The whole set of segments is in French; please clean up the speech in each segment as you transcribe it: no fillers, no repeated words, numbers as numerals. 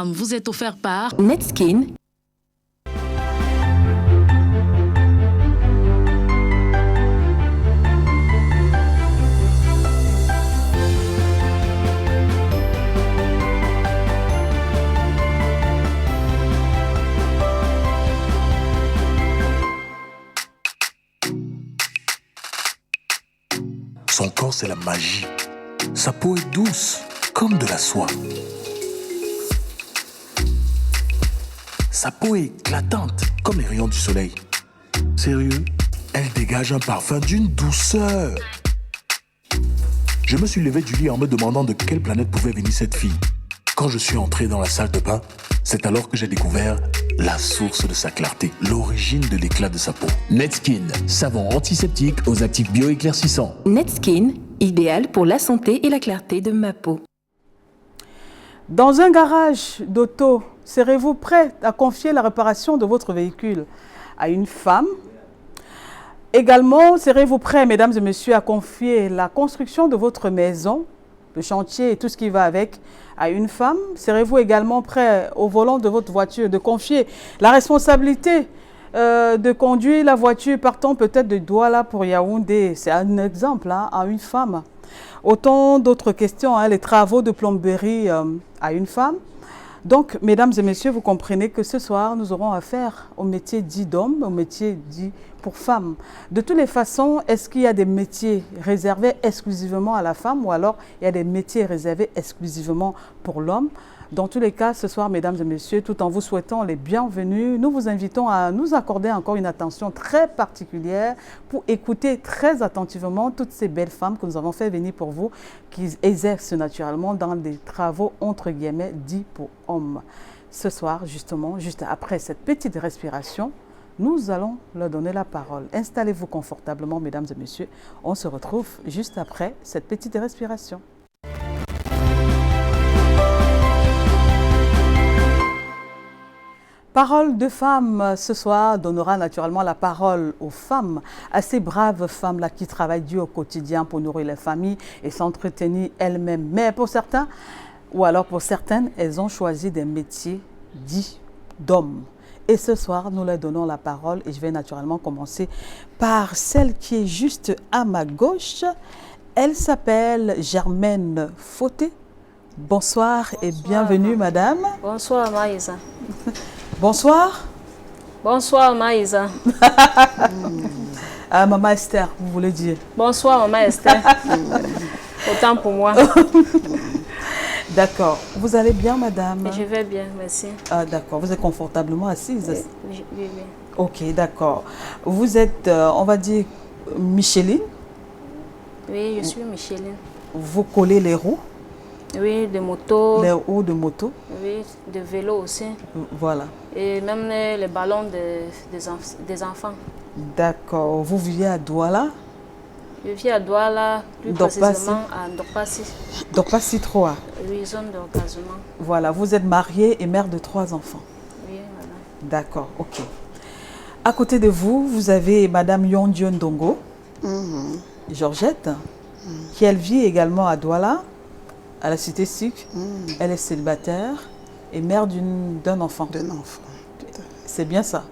Vous êtes offert par Netskin. Son corps, c'est la magie. Sa peau est douce, comme de la soie. Sa peau est éclatante, comme les rayons du soleil. Sérieux, elle dégage un parfum d'une douceur. Je me suis levé du lit en me demandant de quelle planète pouvait venir cette fille. Quand je suis entré dans la salle de bain, c'est alors que j'ai découvert la source de sa clarté, l'origine de l'éclat de sa peau. Netskin, savon antiseptique aux actifs bioéclaircissants. Netskin, idéal pour la santé et la clarté de ma peau. Dans un garage d'auto, serez-vous prêt à confier la réparation de votre véhicule à une femme? Également, serez-vous prêt, mesdames et messieurs, à confier la construction de votre maison, le chantier et tout ce qui va avec, à une femme? Serez-vous également prêt au volant de votre voiture de confier la responsabilité de conduire la voiture partant peut-être de Douala pour Yaoundé? C'est un exemple à une femme. Autant d'autres questions, les travaux de plomberie à une femme. Donc, mesdames et messieurs, vous comprenez que ce soir, nous aurons affaire au métier dit d'homme, au métier dit pour femme. De toutes les façons, est-ce qu'il y a des métiers réservés exclusivement à la femme ou alors il y a des métiers réservés exclusivement pour l'homme? Dans tous les cas, ce soir, mesdames et messieurs, tout en vous souhaitant les bienvenus, nous vous invitons à nous accorder encore une attention très particulière pour écouter très attentivement toutes ces belles femmes que nous avons fait venir pour vous, qui exercent naturellement dans des travaux entre guillemets dits pour hommes. Ce soir, justement, juste après cette petite respiration, nous allons leur donner la parole. Installez-vous confortablement, mesdames et messieurs. On se retrouve juste après cette petite respiration. Parole de femme, ce soir, donnera naturellement la parole aux femmes, à ces braves femmes-là qui travaillent dur au quotidien pour nourrir les familles et s'entretenir elles-mêmes. Mais pour certains, ou alors pour certaines, elles ont choisi des métiers dits d'hommes. Et ce soir, nous leur donnons la parole et je vais naturellement commencer par celle qui est juste à ma gauche. Elle s'appelle Germaine Fauté. Bonsoir et bienvenue, madame. Bonsoir, Maïsa. Bonsoir. Bonsoir, Maïsa. Maman Esther, vous voulez dire? Bonsoir, Maman Esther. Autant pour moi. D'accord. Vous allez bien, madame? Je vais bien, merci. Ah, d'accord. Vous êtes confortablement assise? Oui, oui. Ok, d'accord. Vous êtes, on va dire, Micheline? Oui, je suis Micheline. Vous collez les roues? Oui, de moto. Les roues de moto? Oui, de vélo aussi. Voilà. Et même les ballons des enfants. D'accord. Vous vivez à Douala? Je vis à Douala, plus précisément à Ndokpassi. Ndokpassi 3? Oui, zone de recasement. Voilà. Vous êtes mariée et mère de 3 enfants? Oui, voilà. D'accord, ok. À côté de vous, vous avez madame Yondion Ndongo, Georgette, qui elle vit également à Douala, à la cité SIC. Elle est célibataire et mère d'un enfant. D'un enfant. C'est bien ça.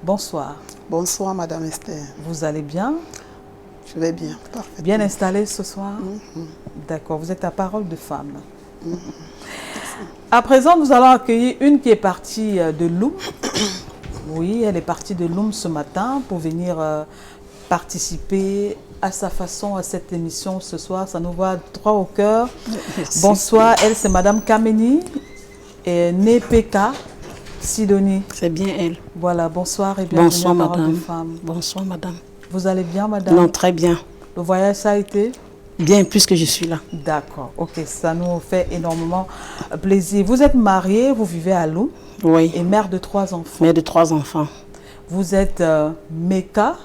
Bonsoir. Bonsoir, madame Esther. Vous allez bien? Je vais bien, parfaitement. Bien installée ce soir? D'accord, vous êtes à parole de femme. À présent, nous allons accueillir une qui est partie de Loum. Oui, elle est partie de Loum ce matin pour venir participer à sa façon à cette émission ce soir. Ça nous va droit au cœur. Merci. Bonsoir, elle c'est madame Kameni et née PK Sidonie. C'est bien elle. Voilà, bonsoir et bienvenue. Bonsoir à Parole madame. de Femme. Bonsoir madame. Vous allez bien madame? Non, très bien. Le voyage ça a été? Bien, puisque je suis là. D'accord, ok, ça nous fait énormément plaisir. Vous êtes mariée, vous vivez à Loum. Oui. Et mère de 3 enfants. Mère de 3 enfants. Vous êtes Meka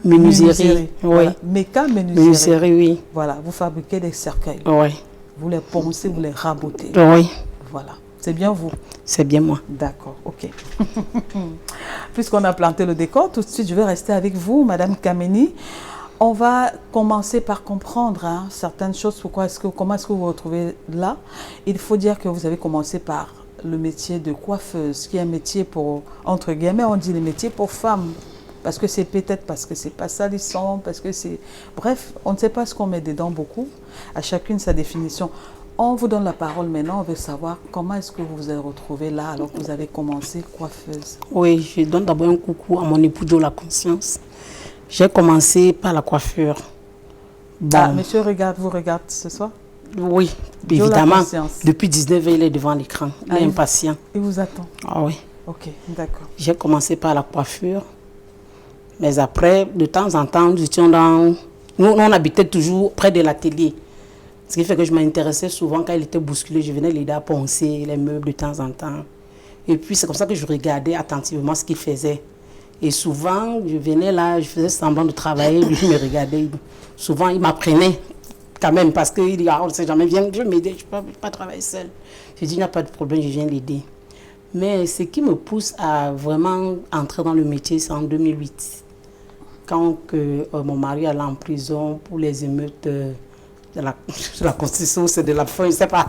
menuiserie. Oui. Voilà. Meka menuiserie, oui. Voilà, vous fabriquez des cercueils. Oui. Vous les poncez, vous les rabotez. Oui. Voilà. C'est bien vous? C'est bien moi. D'accord, ok. Puisqu'on a planté le décor, tout de suite, je vais rester avec vous, madame Kameni. On va commencer par comprendre certaines choses. Comment est-ce que vous vous retrouvez là? Il faut dire que vous avez commencé par le métier de coiffeuse, qui est un métier pour, entre guillemets, on dit le métier pour femmes. Parce que c'est peut-être parce que c'est pas salissant, parce que c'est... Bref, on ne sait pas ce qu'on met dedans beaucoup. À chacune sa définition. On vous donne la parole maintenant. On veut savoir comment est-ce que vous vous êtes retrouvée là alors que vous avez commencé coiffeuse. Oui, je donne d'abord un coucou à mon époux Joe La Conscience. J'ai commencé par la coiffure. Bon. Ah, monsieur vous regarde ce soir? Oui, Joe La évidemment. Conscience. Depuis 19 ans, il est devant l'écran. Il est impatient. Il vous attend. Ah oui. Ok, d'accord. J'ai commencé par la coiffure. Mais après, de temps en temps, nous étions dans... Nous, on habitait toujours près de l'atelier. Ce qui fait que je m'intéressais souvent quand il était bousculé. Je venais l'aider à poncer les meubles de temps en temps. Et puis, c'est comme ça que je regardais attentivement ce qu'il faisait. Et souvent, je venais là, je faisais semblant de travailler, lui me regardait. Souvent, il m'apprenait quand même parce qu'il dit, on ne sait jamais, viens, je vais m'aider, je ne peux pas travailler seul. Je dis, il n'y a pas de problème, je viens l'aider. Mais ce qui me pousse à vraiment entrer dans le métier, c'est en 2008. Quand mon mari allait en prison pour les émeutes de la Constitution, c'est de la fin, je ne sais pas,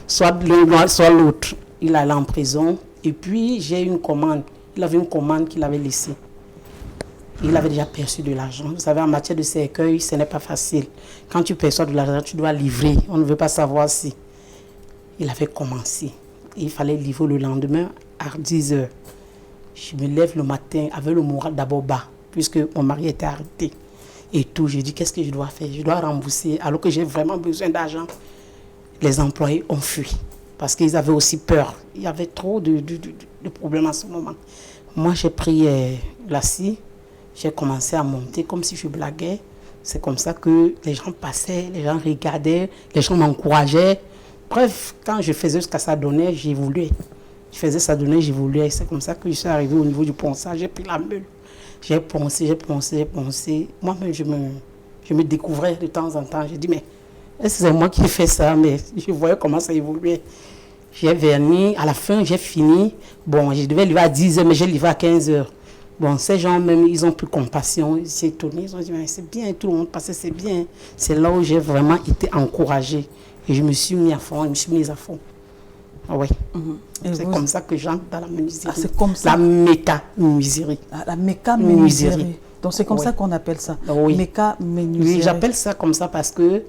soit l'un, soit l'autre. Il allait en prison. Et puis, j'ai une commande. Il avait une commande qu'il avait laissée. Il avait déjà perçu de l'argent. Vous savez, en matière de cercueil, ce n'est pas facile. Quand tu perçois de l'argent, tu dois livrer. On ne veut pas savoir si. Il avait commencé. Il fallait livrer le lendemain à 10 h. Je me lève le matin avec le moral d'abord bas, puisque mon mari était arrêté. Et tout, je dis, qu'est-ce que je dois faire? Je dois rembourser, alors que j'ai vraiment besoin d'argent. Les employés ont fui, parce qu'ils avaient aussi peur. Il y avait trop de problèmes à ce moment. Moi, j'ai pris la scie, j'ai commencé à monter comme si je blaguais. C'est comme ça que les gens passaient, les gens regardaient, les gens m'encourageaient. Bref, quand je faisais ce que ça donnait, j'évoluais. Je faisais ça donnait, j'évoluais. C'est comme ça que je suis arrivé au niveau du ponçage. J'ai pris la meule. J'ai poncé. Moi-même, je me découvrais de temps en temps. J'ai dit, mais est-ce que c'est moi qui fais ça? Mais je voyais comment ça évoluait. J'ai verni. À la fin, j'ai fini. Bon, je devais livrer à 10 h, mais j'ai livré à 15 h. Bon, ces gens même, ils ont pris compassion. Ils s'est étonnés. Ils ont dit, mais c'est bien, tout le monde passait, c'est bien. C'est là où j'ai vraiment été encouragée. Et je me suis mis à fond, je me suis mise à fond. Oui. C'est comme ça que j'entre dans la menuiserie. C'est comme ça. La méca-menuiserie. La méca-menuiserie. Donc c'est comme ça qu'on appelle ça. Oui. Méca-menuiserie. Oui, j'appelle ça comme ça parce que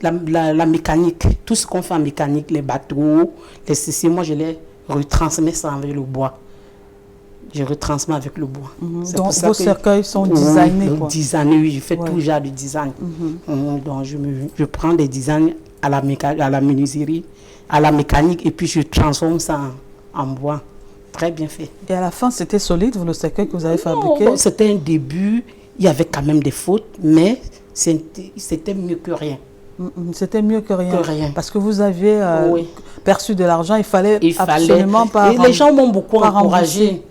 la mécanique, tout ce qu'on fait en mécanique, les bateaux, les ceci, moi je les retransmets ça avec le bois. Je retransmets avec le bois. Donc vos cercueils sont designés, quoi. Designés, oui, je fais tout genre de design. Donc je prends des designs à la menuiserie, à la mécanique, et puis je transforme ça en bois. Très bien fait. Et à la fin, c'était solide, le cercueil que vous avez fabriqué? Bon, c'était un début, il y avait quand même des fautes, mais c'était mieux que rien. C'était mieux que rien. Parce que vous aviez perçu de l'argent, il fallait absolument pas... Et les gens m'ont beaucoup encouragé.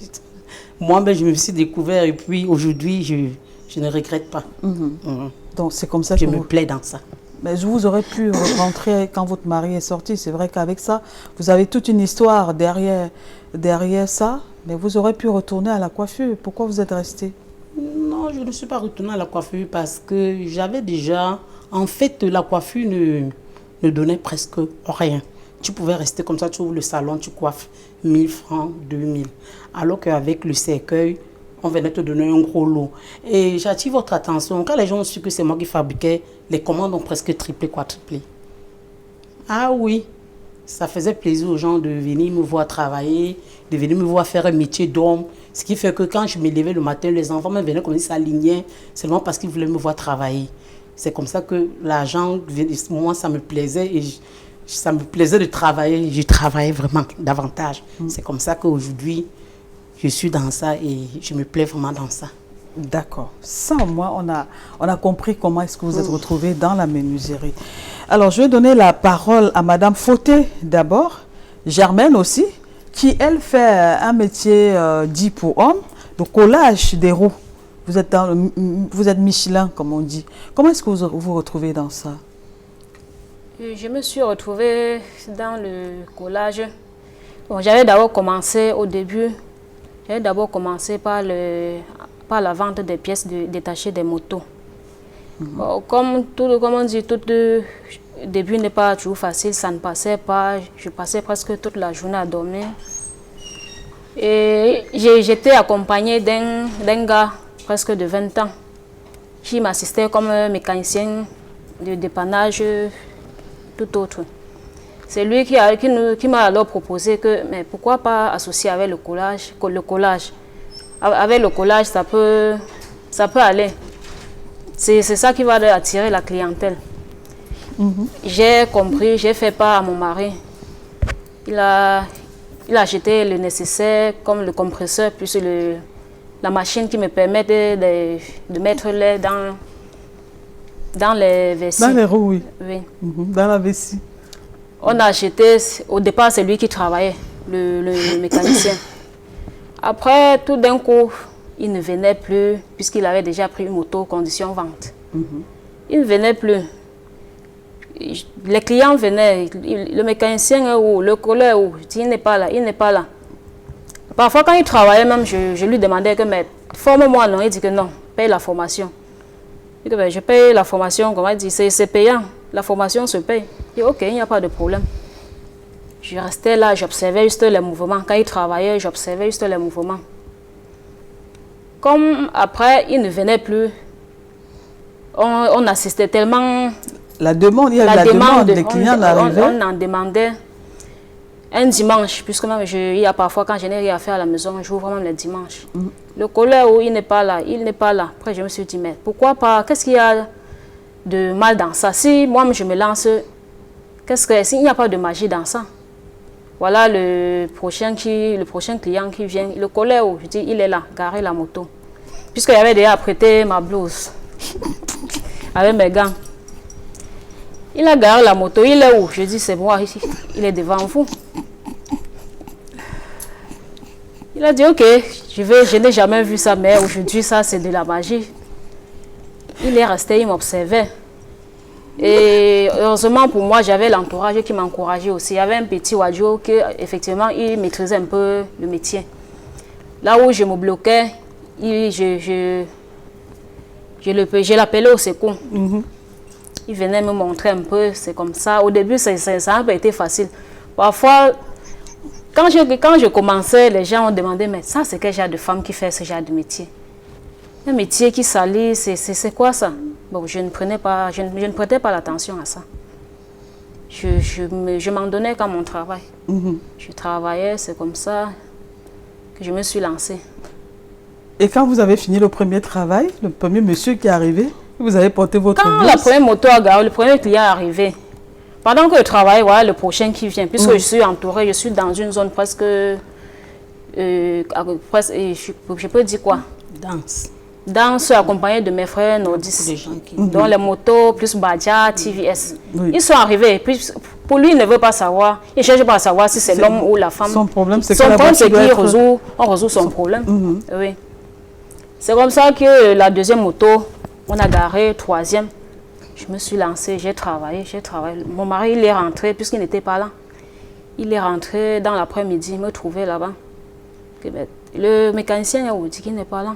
Moi, je me suis découvert et puis aujourd'hui, je ne regrette pas. Donc c'est comme ça que je me plais dans ça. Mais vous aurez pu rentrer quand votre mari est sorti. C'est vrai qu'avec ça, vous avez toute une histoire derrière ça. Mais vous aurez pu retourner à la coiffure. Pourquoi vous êtes resté? Non, je ne suis pas retournée à la coiffure parce que j'avais déjà... En fait, la coiffure ne donnait presque rien. Tu pouvais rester comme ça, tu ouvres le salon, tu coiffes 1000 francs, 2000. Alors qu'avec le cercueil, on venait te donner un gros lot. Et j'attire votre attention, quand les gens ont su que c'est moi qui fabriquais, les commandes ont presque triplé, quadruplé. Ah oui, ça faisait plaisir aux gens de venir me voir travailler, de venir me voir faire un métier d'homme. Ce qui fait que quand je me levais le matin, les enfants me venaient comme ça s'aligner, seulement parce qu'ils voulaient me voir travailler. C'est comme ça que l'argent, moi, ça me plaisait et ça me plaisait de travailler. Je travaillais vraiment davantage. C'est comme ça qu'aujourd'hui, je suis dans ça et je me plais vraiment dans ça. D'accord. Ça, au moins, on a compris comment est-ce que vous êtes retrouvés dans la menuiserie. Alors, je vais donner la parole à Madame Fauté d'abord, Germaine aussi, qui, elle, fait un métier dit pour hommes, le collage des roues. Vous êtes Michelin, comme on dit. Comment est-ce que vous vous retrouvez dans ça? Je me suis retrouvée dans le collage. Bon, j'avais d'abord commencé au début. J'avais d'abord commencé par par la vente des pièces détachées des motos. Bon, comme on dit, tout début n'est pas toujours facile, ça ne passait pas. Je passais presque toute la journée à dormir. Et j'étais accompagnée d'un gars presque de 20 ans qui m'assistait comme mécanicien de dépannage, tout autre. C'est lui qui m'a alors proposé que, mais pourquoi pas associer avec le collage. Avec le collage, ça peut aller. C'est ça qui va attirer la clientèle. J'ai compris, j'ai fait part à mon mari. Il a acheté le nécessaire, comme le compresseur, plus la machine qui me permet de mettre l'air dans les vessies. Dans les roues, oui. Oui. Dans la vessie. On a acheté, au départ, c'est lui qui travaillait, le mécanicien. Après, tout d'un coup, il ne venait plus, puisqu'il avait déjà pris une moto condition vente. Il ne venait plus. Les clients venaient, le mécanicien est où, le collègue est où, il n'est pas là, il n'est pas là. Parfois, quand il travaillait même, je lui demandais que, mais forme-moi, non, il dit que non, paye la formation. Je dis que, je paye la formation, comment il dit, c'est payant, la formation se paye. Je dis, ok, il n'y a pas de problème. Je restais là, j'observais juste les mouvements. Quand il travaillait, j'observais juste les mouvements. Comme après, il ne venait plus, on assistait tellement... La demande, il y a la demande, les clients n'arrivaient. On en demandait un dimanche, puisque même il y a parfois, quand je n'ai rien à faire à la maison, j'ouvre même les dimanches. Le collègue, il n'est pas là, il n'est pas là. Après, je me suis dit, mais pourquoi pas, qu'est-ce qu'il y a de mal dans ça? Si moi, je me lance, s'il n'y a pas de magie dans ça? Voilà le prochain client qui vient. Le collègue, je dis, il est là, garé la moto. Puisqu'il avait déjà prêté ma blouse avec mes gants. Il a garé la moto, il est où? Je dis, c'est moi, il est devant vous. Il a dit, ok, je n'ai jamais vu ça, mais aujourd'hui, ça, c'est de la magie. Il est resté, il m'observait. Et heureusement pour moi, j'avais l'entourage qui m'encourageait aussi. Il y avait un petit Wadjo qui, effectivement, il maîtrisait un peu le métier. Là où je me bloquais, je l'appelais au secours. Il venait me montrer un peu, c'est comme ça. Au début, ça n'a pas été facile. Parfois, quand je commençais, les gens ont demandé, mais ça, c'est quel genre de femme qui fait ce genre de métier? Un métier qui salit, c'est quoi ça? Bon, je ne prêtais pas l'attention à ça. Je m'en donnais qu'à mon travail. Je travaillais, c'est comme ça que je me suis lancée. Et quand vous avez fini le premier travail, le premier monsieur qui est arrivé, vous avez porté votre Quand blouse. la première moto a garé, le premier client est arrivé. Pendant que je travaille, voilà le prochain qui vient. Puisque je suis entourée, je suis dans une zone presque... je peux dire quoi? Danse accompagnée de mes frères nordistes. Dont les motos, plus Badja, TVS. Ils sont arrivés. Puis, pour lui, il ne veut pas savoir. Il ne cherche pas à savoir si c'est l'homme ou la femme. Son problème, c'est qu'on résout son problème. Oui. C'est comme ça que la deuxième moto, on a garé, troisième. Je me suis lancée, j'ai travaillé. Mon mari, il est rentré, puisqu'il n'était pas là. Il est rentré dans l'après-midi, il me trouvait là-bas. Le mécanicien, il dit qu'il n'est pas là.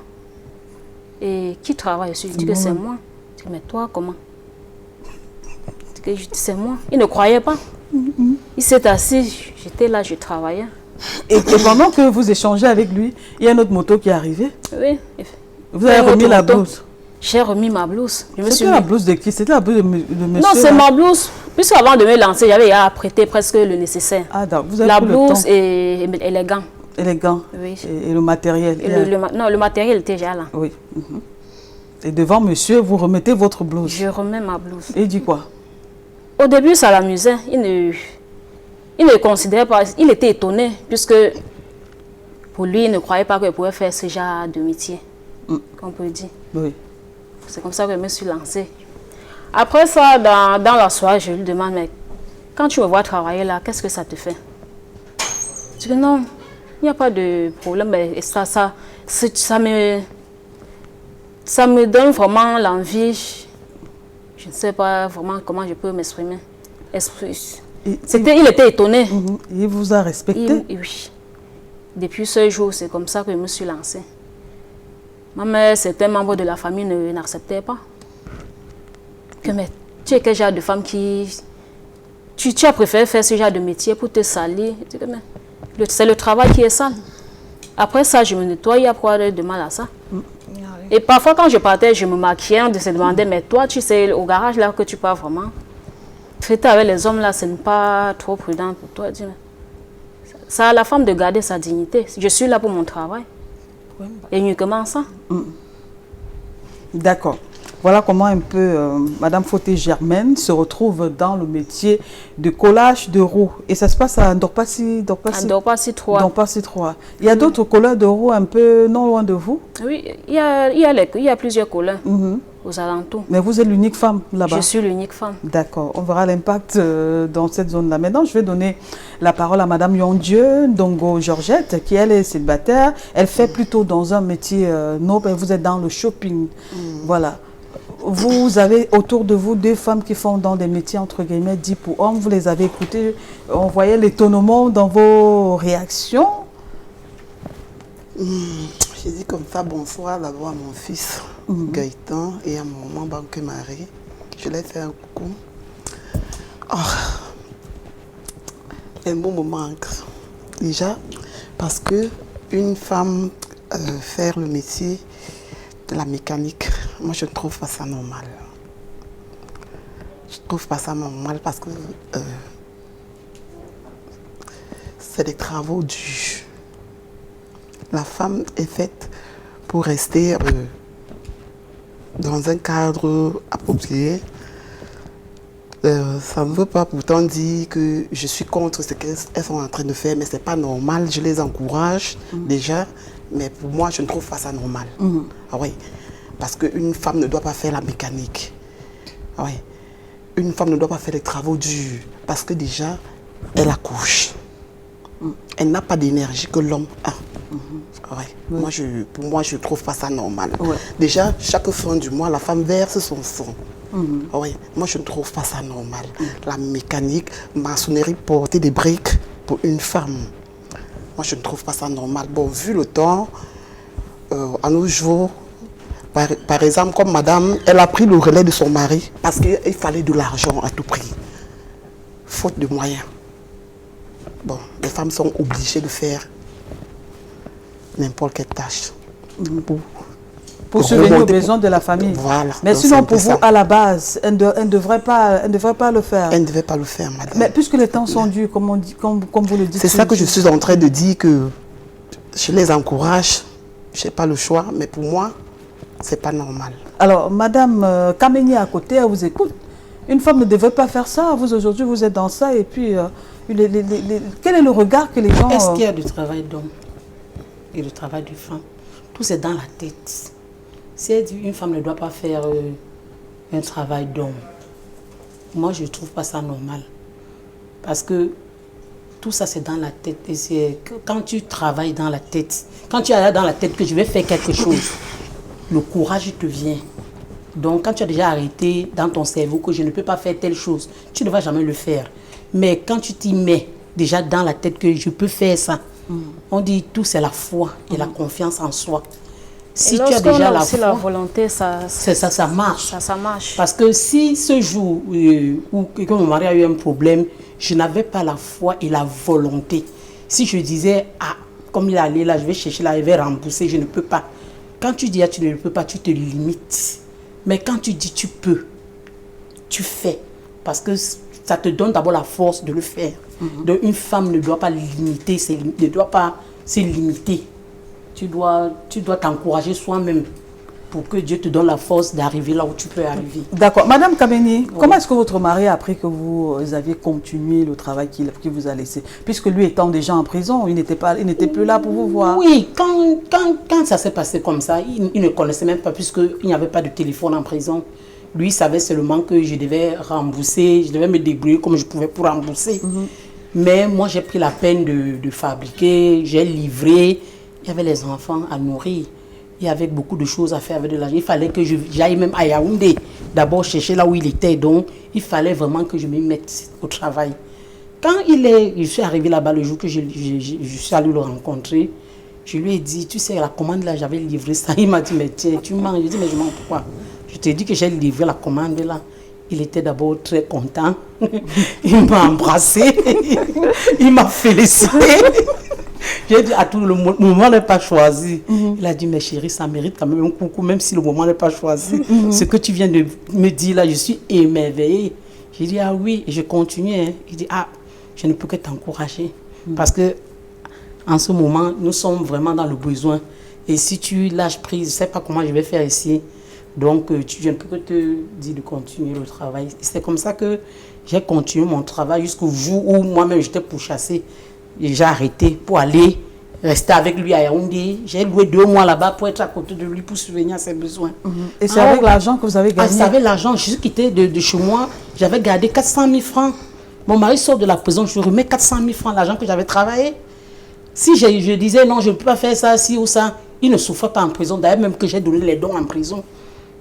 Et qui travaille dessus? Je dis que c'est moi. Je dis, mais toi, comment? Je dis, c'est moi. Il ne croyait pas. Il s'est assis, j'étais là, je travaillais. Et pendant que vous échangez avec lui, il y a une autre moto qui est arrivée. Oui. Vous avez remis la blouse. J'ai remis ma blouse. C'était la blouse de qui? C'était la blouse de monsieur? Non, c'est ma blouse. Puisqu'avant de me lancer, j'avais apprêté presque le nécessaire. Ah, d'accord. Vous avez la pris blouse le temps. et les gants. Et les gants. Oui. Et le matériel. Non, le matériel était déjà là. Oui. Et devant monsieur, vous remettez votre blouse. Je remets ma blouse. Et il dit quoi? Au début, ça l'amusait. Il ne considérait pas. Il était étonné, puisque pour lui, il ne croyait pas qu'il pouvait faire ce genre de métier. Qu'on peut dire. Oui. C'est comme ça que je me suis lancée. Après ça, dans la soirée, je lui demande, mais quand tu me vois travailler là, qu'est-ce que ça te fait? Je dis non, il n'y a pas de problème. Mais ça me donne vraiment l'envie. Je ne sais pas vraiment comment je peux m'exprimer. Il était étonné. Il vous a respecté? Oui. Depuis ce jour, c'est comme ça que je me suis lancée. Même certains membres de la famille n'acceptaient pas. Mais tu es quel genre de femme qui... Tu as préféré faire ce genre de métier pour te salir. C'est le travail qui est sale. Après ça, je me nettoie, il y a quoi de mal à ça? Et parfois, quand je partais, je me maquillais, on se demandait, mais toi, tu sais, au garage là que tu pars vraiment, fêter avec les hommes là, ce n'est pas trop prudent pour toi. Ça a la femme de garder sa dignité. Je suis là pour mon travail. Et uniquement ça. D'accord. Voilà comment un peu Madame Fauté Germaine se retrouve dans le métier de collage de roues. Et ça se passe à Ndorpassi 3. Il y a d'autres colleurs de roues un peu non loin de vous? Oui, il y a plusieurs colleurs aux alentours. Mais vous êtes l'unique femme là-bas? Je suis l'unique femme. D'accord. On verra l'impact dans cette zone-là. Maintenant, je vais donner la parole à Madame Yondieu Ndongo Georgette, qui elle est célibataire. Elle fait plutôt dans un métier noble. Vous êtes dans le shopping. Voilà. Vous avez autour de vous deux femmes qui font dans des métiers entre guillemets dits pour hommes. Vous les avez écoutées. On voyait l'étonnement dans vos réactions. J'ai dit comme ça bonsoir d'abord à mon fils Gaëtan et à mon maman Banque Marie. Je leur fais un coucou. Un bon me manque. Déjà parce que une femme faire le métier de la mécanique, moi je ne trouve pas ça normal. Je ne trouve pas ça normal parce que c'est des travaux durs. La femme est faite pour rester dans un cadre approprié. Ça ne veut pas pourtant dire que je suis contre ce qu'elles sont en train de faire, mais ce n'est pas normal. Je les encourage déjà, mais pour moi, je ne trouve pas ça normal. Ah oui, parce qu'une femme ne doit pas faire la mécanique. Ah oui. Une femme ne doit pas faire les travaux durs, parce que déjà, elle accouche. Elle n'a pas d'énergie que l'homme a. Ouais. Oui. Pour moi, je ne trouve pas ça normal. Ouais. Déjà, chaque fin du mois, la femme verse son sang. Ouais. Moi, je ne trouve pas ça normal. La mécanique, maçonnerie, porter des briques pour une femme. Moi, je ne trouve pas ça normal. Bon, vu le temps, à nos jours, par exemple, comme madame, elle a pris le relais de son mari parce qu'il fallait de l'argent à tout prix. Faute de moyens. Bon, les femmes sont obligées de faire n'importe quelle tâche pour subvenir aux besoins de la famille. Voilà. Mais sinon, pour vous, à la base, elle ne devrait pas le faire. Elle ne devait pas le faire, madame. Mais puisque les temps sont durs, comme vous le dites. C'est ça que je suis en train de dire, que je les encourage. Je n'ai pas le choix, mais pour moi, ce n'est pas normal. Alors, madame Kameni à côté, elle vous écoute. Une femme ne devrait pas faire ça. Vous, aujourd'hui, vous êtes dans ça. Et puis, quel est le regard que les gens... Est-ce qu'il y a du travail d'homme et du travail de femme? Tout c'est dans la tête. Si elle dit une femme ne doit pas faire un travail d'homme, moi je ne trouve pas ça normal. Parce que tout ça c'est dans la tête. Et c'est quand tu travailles dans la tête, quand tu as dans la tête que je vais faire quelque chose, le courage te vient. Donc quand tu as déjà arrêté dans ton cerveau que je ne peux pas faire telle chose, tu ne vas jamais le faire. Mais quand tu t'y mets déjà dans la tête que je peux faire ça, on dit tout c'est la foi et la confiance en soi. Si tu as déjà la foi, la volonté, ça marche. Ça marche. Parce que si ce jour où mon mari a eu un problème, je n'avais pas la foi et la volonté. Si je disais, ah, comme il est allé là, je vais chercher là, je vais rembourser, je ne peux pas. Quand tu dis, ah, tu ne peux pas, tu te limites. Mais quand tu dis, tu peux, tu fais. Parce que ça te donne d'abord la force de le faire. Donc une femme ne doit pas limiter, ne doit pas se limiter. Tu dois t'encourager soi-même pour que Dieu te donne la force d'arriver là où tu peux arriver. D'accord. Madame Kameni, comment est-ce que votre mari a appris que vous aviez continué le travail qu'il vous a laissé? Puisque lui étant déjà en prison, il n'était plus là pour vous voir. Oui, quand ça s'est passé comme ça, il ne connaissait même pas, puisqu'il n'y avait pas de téléphone en prison. Lui savait seulement que je devais rembourser, je devais me débrouiller comme je pouvais pour rembourser. Mais moi, j'ai pris la peine de fabriquer, j'ai livré. Il y avait les enfants à nourrir. Il y avait beaucoup de choses à faire avec de l'argent. Il fallait que j'aille même à Yaoundé, d'abord chercher là où il était. Donc, il fallait vraiment que je me mette au travail. Quand je suis arrivé là-bas le jour que je suis allé le rencontrer, Je lui ai dit, tu sais, la commande là, j'avais livré ça. Il m'a dit, mais tiens, tu manges. Je dis, mais je mange pourquoi? Je t'ai dit que j'ai livré la commande là. Il était d'abord très content. Il m'a embrassé. Il m'a félicité. J'ai dit, à tout le moment n'est pas choisi. Il a dit, mais chérie, ça mérite quand même un coucou, même si le moment n'est pas choisi. Ce que tu viens de me dire là, je suis émerveillée. J'ai dit, ah oui, et je continuais. Hein. Il dit, ah, je ne peux que t'encourager. Parce que en ce moment, nous sommes vraiment dans le besoin. Et si tu lâches prise, je ne sais pas comment je vais faire ici. Donc, je ne peux que te dire de continuer le travail. C'est comme ça que j'ai continué mon travail jusqu'au jour où moi-même j'étais pourchassée. J'ai arrêté pour aller rester avec lui à Yaoundé. J'ai loué 2 mois là-bas pour être à côté de lui, pour subvenir à ses besoins. Et c'est avec l'argent que vous avez gagné? C'est avec l'argent. Je suis quitté de chez moi. J'avais gardé 400 000 francs. Mon mari sort de la prison, je remets 400 000 francs, l'argent que j'avais travaillé. Si je disais non, je ne peux pas faire ça, ci ou ça, il ne souffre pas en prison. D'ailleurs, même que j'ai donné les dons en prison.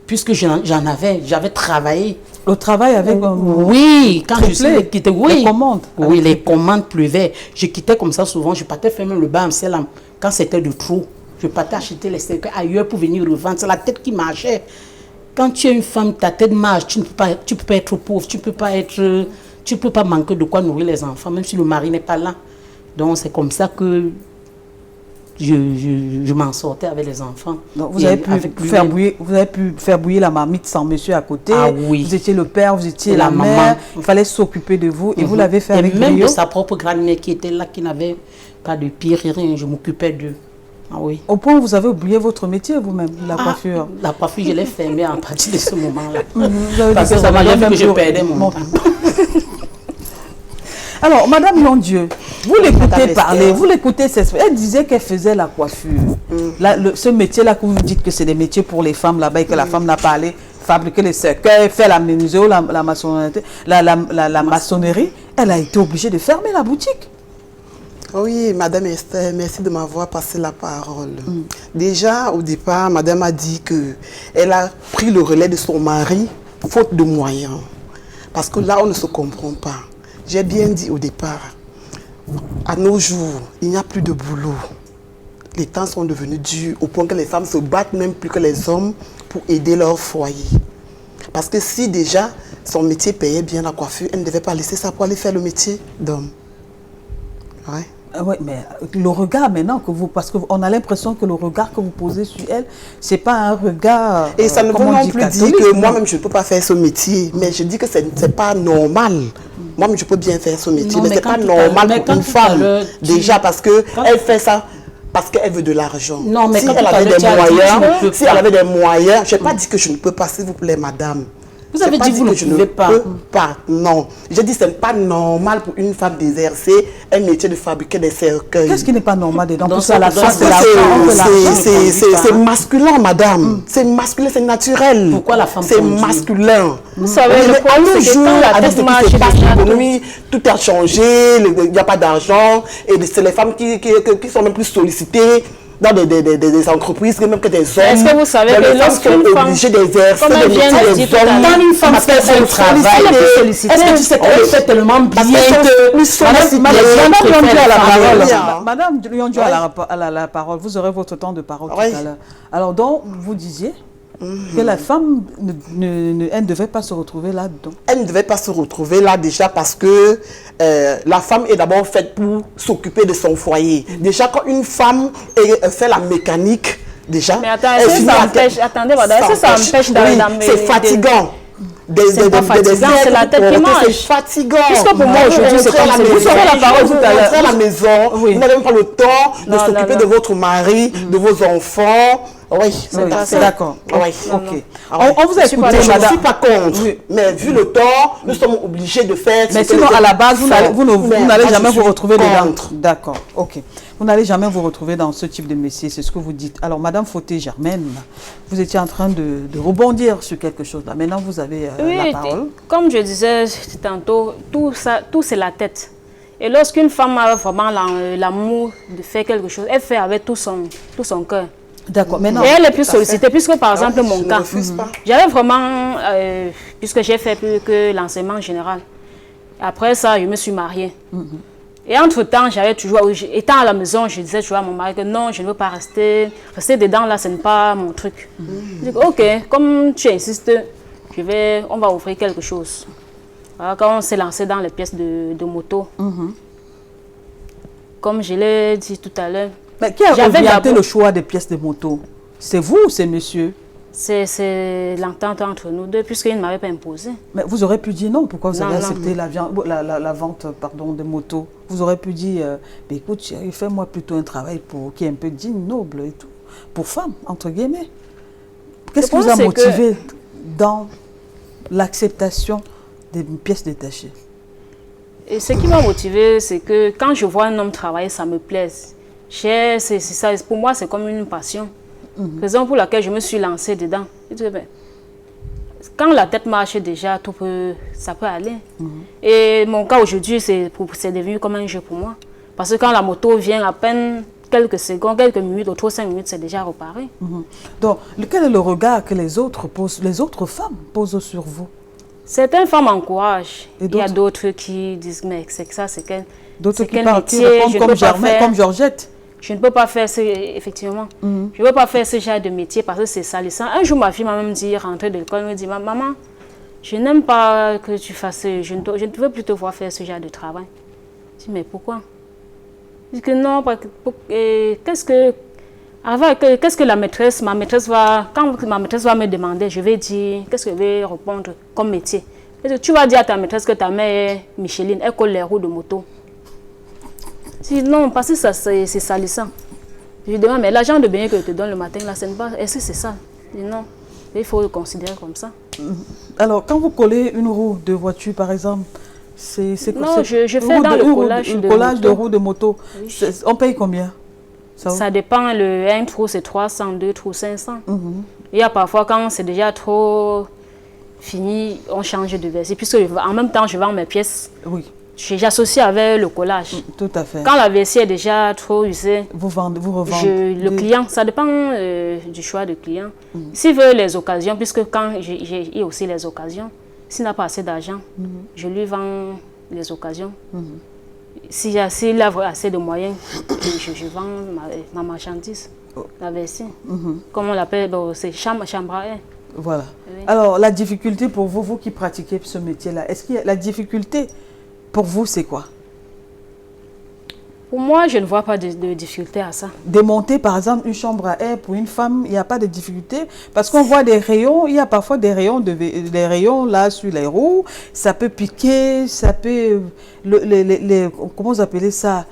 Puisque j'avais travaillé. Le travail avec... Oui, quand je suis quitté, oui. Les commandes. Oui, les commandes pleuvaient. Je quittais comme ça souvent. Je partais faire même le bain en ciel quand c'était de trop. Je partais acheter les cercueils ailleurs pour venir revendre. C'est la tête qui marchait. Quand tu es une femme, ta tête marche. Tu ne peux pas être pauvre. Tu ne peux pas manquer de quoi nourrir les enfants, même si le mari n'est pas là. Donc c'est comme ça que je m'en sortais avec les enfants. Donc, vous avez pu faire bouillir la marmite sans monsieur à côté. Ah oui. Vous étiez le père, vous étiez la mère. Maman. Il fallait s'occuper de vous et vous l'avez fait avec brio. Même de sa propre grand-mère qui était là, qui n'avait pas de pire, rien. Je m'occupais d'eux. Ah oui. Au point où vous avez oublié votre métier vous-même, la coiffure. La coiffure, je l'ai fermée à partir de ce moment-là. Parce que ça m'a fait que je perdais mon temps. Alors, Madame Londieu, vous l'écoutez parler, vous l'écoutez s'exprimer. Elle disait qu'elle faisait la coiffure. Ce métier-là que vous dites que c'est des métiers pour les femmes là-bas et que la femme n'a pas allé fabriquer les cercueils, faire la menuiserie, la maçonnerie, elle a été obligée de fermer la boutique. Oui, Madame Esther, merci de m'avoir passé la parole. Déjà, au départ, Madame a dit qu'elle a pris le relais de son mari, faute de moyens. Parce que là, on ne se comprend pas. J'ai bien dit au départ, à nos jours, il n'y a plus de boulot. Les temps sont devenus durs, au point que les femmes se battent même plus que les hommes pour aider leur foyer. Parce que si déjà son métier payait bien la coiffure, elle ne devait pas laisser ça pour aller faire le métier d'homme. Ouais. Oui, mais le regard maintenant que vous... Parce qu'on a l'impression que le regard que vous posez sur elle, ce n'est pas un regard... Et ça ne veut non plus dire que moi-même, je ne peux pas faire ce métier. Mais je dis que ce n'est pas normal. Moi-même, je peux bien faire ce métier. Non, mais ce n'est pas normal pour une femme. Déjà, parce qu'elle fait ça parce qu'elle veut de l'argent. Non, mais si elle avait des moyens, si elle avait des moyens, je n'ai pas dit que je ne peux pas, s'il vous plaît, madame. Vous avez dit que vous ne pouvez pas. Non. J'ai dit que ce n'est pas normal pour une femme d'exercer un métier de fabriquer des cercueils. Qu'est-ce qui n'est pas normal dedans? C'est masculin, madame. C'est masculin, c'est naturel. Pourquoi la femme c'est masculin. Vous savez, le problème, c'est que quand la tête marche, l'économie, tout a changé, il n'y a pas d'argent. Et c'est les femmes qui sont même plus sollicitées dans des entreprises, même que des hommes. Est-ce que vous savez que lorsqu'une femme, comme elle vient de dire, quand une femme fait son travail, est-ce que tu sais qu'elle fait tellement bien que Madame Liondieu a la parole, vous aurez votre temps de parole tout à l'heure. Alors donc, vous disiez que la femme, elle ne devait pas se retrouver là-dedans. Elle ne devait pas se retrouver là déjà parce que la femme est d'abord faite pour s'occuper de son foyer. Déjà, quand une femme fait la mécanique, déjà... Mais attendez, madame, est-ce que ça empêche d'aller dans mes... C'est fatigant. C'est pas fatigant, c'est la tête qui mange. C'est fatigant. Puisque pour moi, aujourd'hui, c'est comme ça. Vous aurez la parole tout à l'heure. Vous rentrez à la maison, vous n'avez même pas le temps de s'occuper de votre mari, de vos enfants. Oui, c'est d'accord. Oui. Ok. On vous a écouté, madame. Je ne suis pas contre, mais vu le temps, nous sommes obligés de faire... Mais sinon, à la base, vous n'allez jamais vous retrouver dedans. D'accord, ok. Vous n'allez jamais vous retrouver dans ce type de métier, c'est ce que vous dites. Alors, Madame Fauté-Germaine, vous étiez en train de rebondir sur quelque chose. Là. Maintenant, vous avez la parole. Comme je disais tantôt, tout c'est la tête. Et lorsqu'une femme a vraiment l'amour de faire quelque chose, elle fait avec tout son cœur. D'accord, maintenant... Et elle est plus sollicitée, puisque par exemple, mon cas, j'avais vraiment, puisque j'ai fait plus que l'enseignement général. Après ça, je me suis mariée. Et entre-temps, j'avais toujours, étant à la maison, je disais toujours à mon mari que non, je ne veux pas rester dedans là, ce n'est pas mon truc. Je dis, ok, comme tu insistes, on va ouvrir quelque chose. Voilà, quand on s'est lancé dans les pièces de moto, comme je l'ai dit tout à l'heure. Mais qui a orienté le choix des pièces de moto? C'est vous ou c'est monsieur? C'est l'entente entre nous deux, puisqu'il ne m'avait pas imposé. Mais vous aurez pu dire non. Pourquoi vous avez accepté la vente de motos? Vous aurez pu dire, écoute chérie, fais-moi plutôt un travail qui est un peu digne, noble et tout. Pour femme, entre guillemets. Qu'est-ce qui vous a motivé dans l'acceptation des pièces détachées? Et ce qui m'a motivé, c'est que quand je vois un homme travailler, ça me plaît. Ça, pour moi, c'est comme une passion. Raison pour laquelle je me suis lancée dedans. Quand la tête marche déjà, ça peut aller. Et mon cas aujourd'hui, c'est devenu comme un jeu pour moi. Parce que quand la moto vient à peine quelques secondes, quelques minutes, ou 5 minutes, c'est déjà reparé. Donc, quel est le regard que les autres femmes posent sur vous? Certaines femmes encouragent. Il y a d'autres qui disent, mais c'est que ça, c'est quel d'autres qui répondent comme Georgette. Je ne peux pas faire effectivement. Je ne peux pas faire ce genre de métier parce que c'est salissant. Un jour, ma fille m'a même dit, rentrée de l'école, elle me dit, maman, je n'aime pas que tu fasses, je ne veux plus te voir faire ce genre de travail. Je dis, mais pourquoi? Je dis que non, qu'est-ce que ma maîtresse quand ma maîtresse va me demander, je vais dire, qu'est-ce que je vais répondre comme métier? Tu vas dire à ta maîtresse que ta mère est Micheline, elle colle les roues de moto. Je dis non, parce que ça c'est salissant. Je lui demande, mais l'argent de bien que je te donne le matin, là, est-ce que c'est ça? Je dis non, il faut le considérer comme ça. Alors, quand vous collez une roue de voiture, par exemple, c'est non, je fais dans le collage de roues de moto. Oui. On paye combien? Ça dépend, le 1 trou c'est 300, 2 trous 500. Il y a parfois quand c'est déjà trop fini, on change de version. Puisque en même temps, je vends mes pièces. Oui. J'associe avec le collage. Tout à fait. Quand la vessie est déjà trop usée, vous revendez. Le client, ça dépend du choix du client. S'il veut les occasions, puisque quand j'ai aussi les occasions, s'il n'a pas assez d'argent, je lui vends les occasions. S'il a assez de moyens, je vends ma marchandise, la vessie. Comme on l'appelle, c'est chambre à air. Voilà. Oui. Alors, la difficulté pour vous, vous qui pratiquez ce métier-là, est-ce que la difficulté pour vous, c'est quoi? Pour moi, je ne vois pas de difficulté à ça. Démonter, par exemple, une chambre à air pour une femme, il n'y a pas de difficulté. Parce qu'on voit des rayons, il y a parfois des rayons là sur les roues. Ça peut piquer, ça peut... comment vous appelez ça?